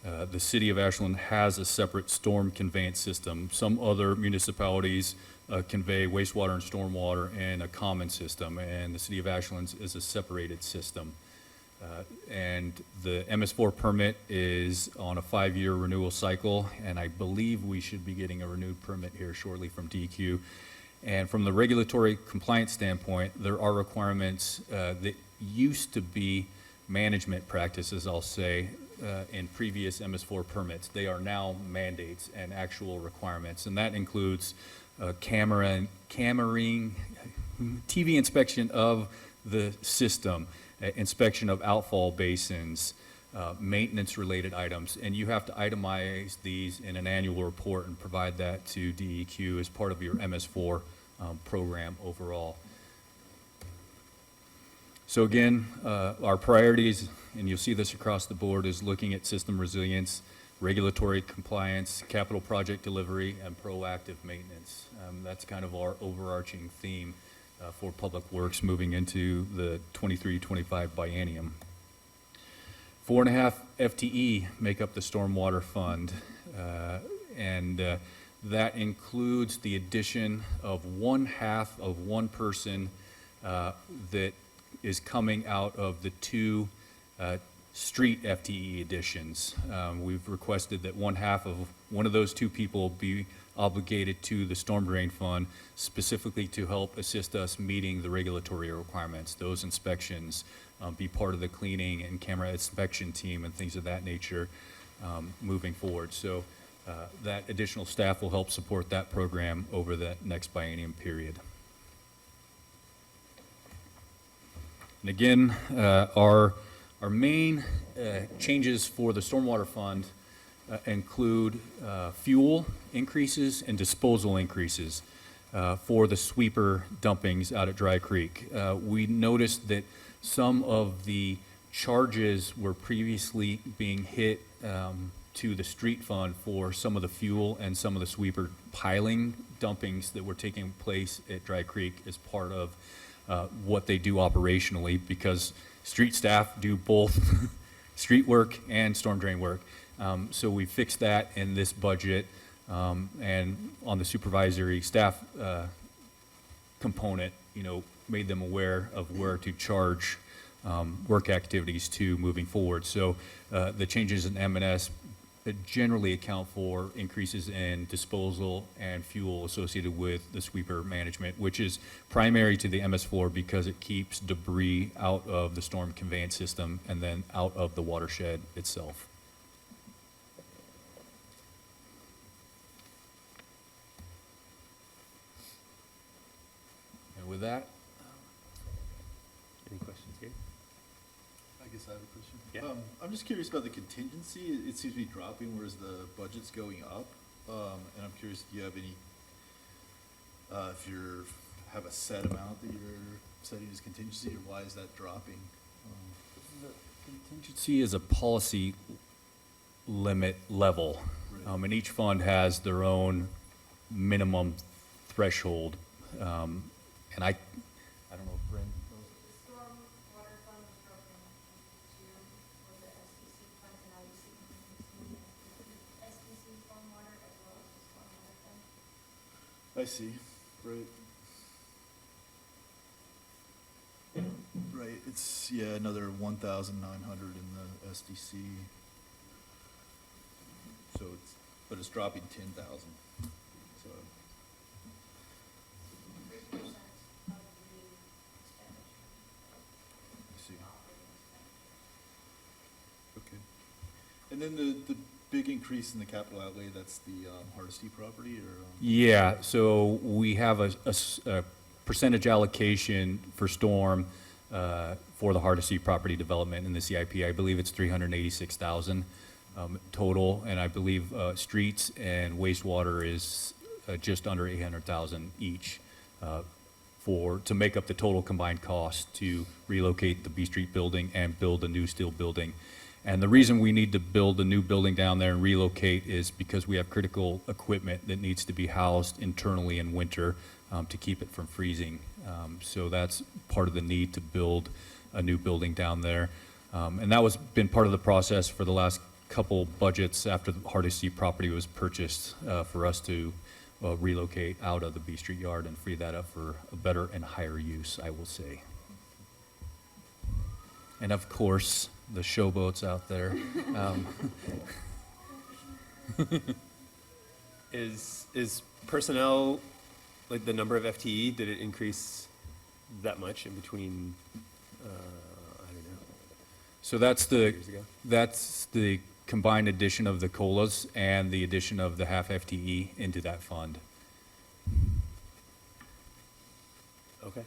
The city of Ashland has a separate storm conveyance system. Some other municipalities convey wastewater and stormwater in a common system, and the city of Ashland is a separated system. And the MS4 permit is on a 5-year renewal cycle, and I believe we should be getting a renewed permit here shortly from DEQ. And from the regulatory compliance standpoint, there are requirements that used to be management practices, I'll say, in previous MS4 permits. They are now mandates and actual requirements, and that includes TV inspection of the system, inspection of outfall basins, maintenance-related items, and you have to itemize these in an annual report and provide that to DEQ as part of your MS4 program overall. So again, our priorities, and you'll see this across the board, is looking at system resilience, regulatory compliance, capital project delivery, and proactive maintenance. That's kind of our overarching theme for Public Works moving into the 23-25 biennium. 4.5 FTE make up the Stormwater Fund, and that includes the addition of 1/2 of one person that is coming out of the 2 street FTE additions. We've requested that 1/2 of one of those 2 people be obligated to the storm drain fund, specifically to help assist us meeting the regulatory requirements. Those inspections, be part of the cleaning and camera inspection team and things of that nature moving forward. So That additional staff will help support that program over the next biennium period. And again, our main changes for the stormwater fund include fuel increases and disposal increases for the sweeper dumpings out at Dry Creek. We noticed that some of the charges were previously being hit to the street fund for some of the fuel and some of the sweeper piling dumpings that were taking place at Dry Creek as part of what they do operationally, because street staff do both street work and storm drain work. So we fixed that in this budget, and on the supervisory staff component, made them aware of where to charge work activities to moving forward. So the changes in M&S generally account for increases in disposal and fuel associated with the sweeper management, which is primary to the MS4 because it keeps debris out of the storm conveyance system and then out of the watershed itself. And with that, Any questions here? I guess I have a question. Yeah. I'm just curious about the contingency. It seems to be dropping, whereas the budget's going up. And I'm curious, do you have any, if you have a set amount that you're setting as contingency, or why is that dropping? contingency is a policy limit level, and each fund has their own minimum threshold. And I don't know, Bryn? The stormwater fund was broken into was the SDC fund, and now you see SDC stormwater as well as the stormwater fund. I see, right. Right, it's, yeah, another 1,900 in the SDC. So it's, but it's dropping 10,000, so. 3% of the expenditure. I see. Okay. And then the big increase in the capital outlay, that's the Hardesty property, or? Yeah, so we have a percentage allocation for storm for the Hardesty property development in the CIP. I believe it's 386,000 total, and I believe streets and wastewater is just under 800,000 each to make up the total combined cost to relocate the B Street building and build a new steel building. And the reason we need to build a new building down there and relocate is because we have critical equipment that needs to be housed internally in winter to keep it from freezing. So that's part of the need to build a new building down there. And that was been part of the process for the last couple budgets after the Hardesty property was purchased for us to relocate out of the B Street yard and free that up for a better and higher use, I will say. And of course, the showboats out there. Is personnel, like the number of FTE, did it increase that much in between, I don't know, So that's the, years ago? that's the combined addition of the COLAs and the addition of the half FTE into that fund. Okay.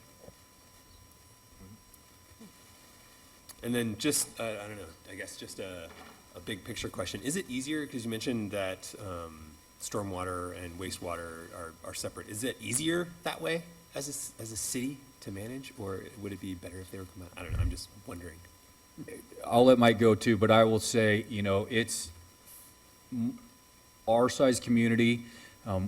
And then just, I don't know, I guess just a big picture question. Is it easier, because you mentioned that stormwater and wastewater are separate. Is it easier that way as a city to manage, or would it be better if they were combined? I don't know, I'm just wondering. I'll let Mike go too, but I will say, it's our size community,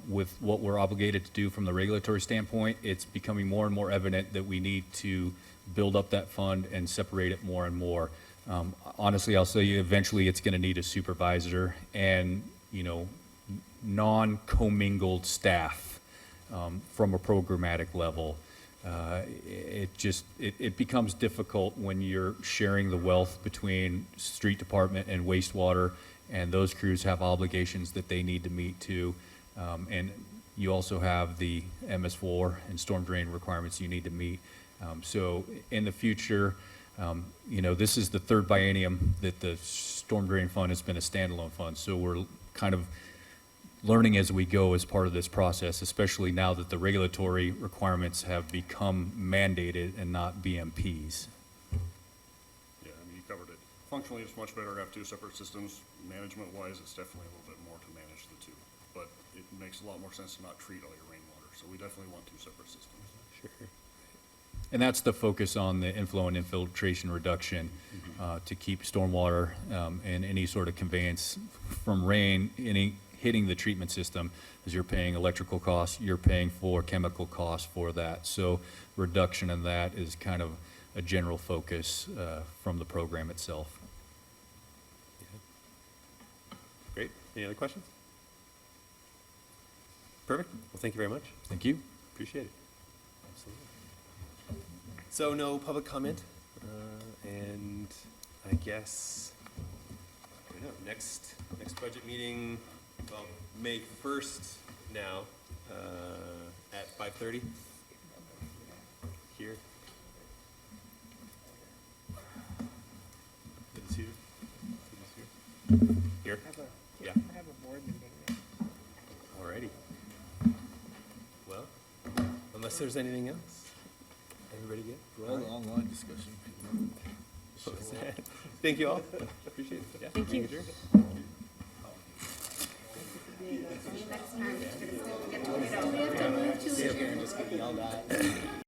with what we're obligated to do from the regulatory standpoint, it's becoming more and more evident that we need to build up that fund and separate it more and more. Honestly, I'll say eventually it's gonna need a supervisor and, non-commingled staff, from a programmatic level. It becomes difficult when you're sharing the wealth between street department and wastewater, and those crews have obligations that they need to meet too. And you also have the MS4 and storm drain requirements you need to meet. So in the future, this is the third biennium that the storm drain fund has been a standalone fund. So we're kind of learning as we go as part of this process, especially now that the regulatory requirements have become mandated and not BMPs. Yeah, I mean, you covered it. Functionally, it's much better to have two separate systems. Management-wise, it's definitely a little bit more to manage the two. But it makes a lot more sense to not treat all your rainwater, so we definitely want two separate systems. Sure. And that's the focus on the inflow and infiltration reduction, to keep stormwater and any sort of conveyance from rain hitting the treatment system, as you're paying electrical costs, you're paying for chemical costs for that. So reduction in that is kind of a general focus from the program itself. Great. Any other questions? Perfect. Well, thank you very much. Thank you. Appreciate it. Absolutely. So no public comment, and I guess, I don't know, next budget meeting, well, May 1st now, at 5:30 here. Good to see you. Good to see you. Here? Yeah. I have a board meeting. Alrighty. Well, unless there's anything else. Everybody good? For all the online discussion. Thank you all. Appreciate it. Yeah, Thank you. meeting adjourned. We have to move to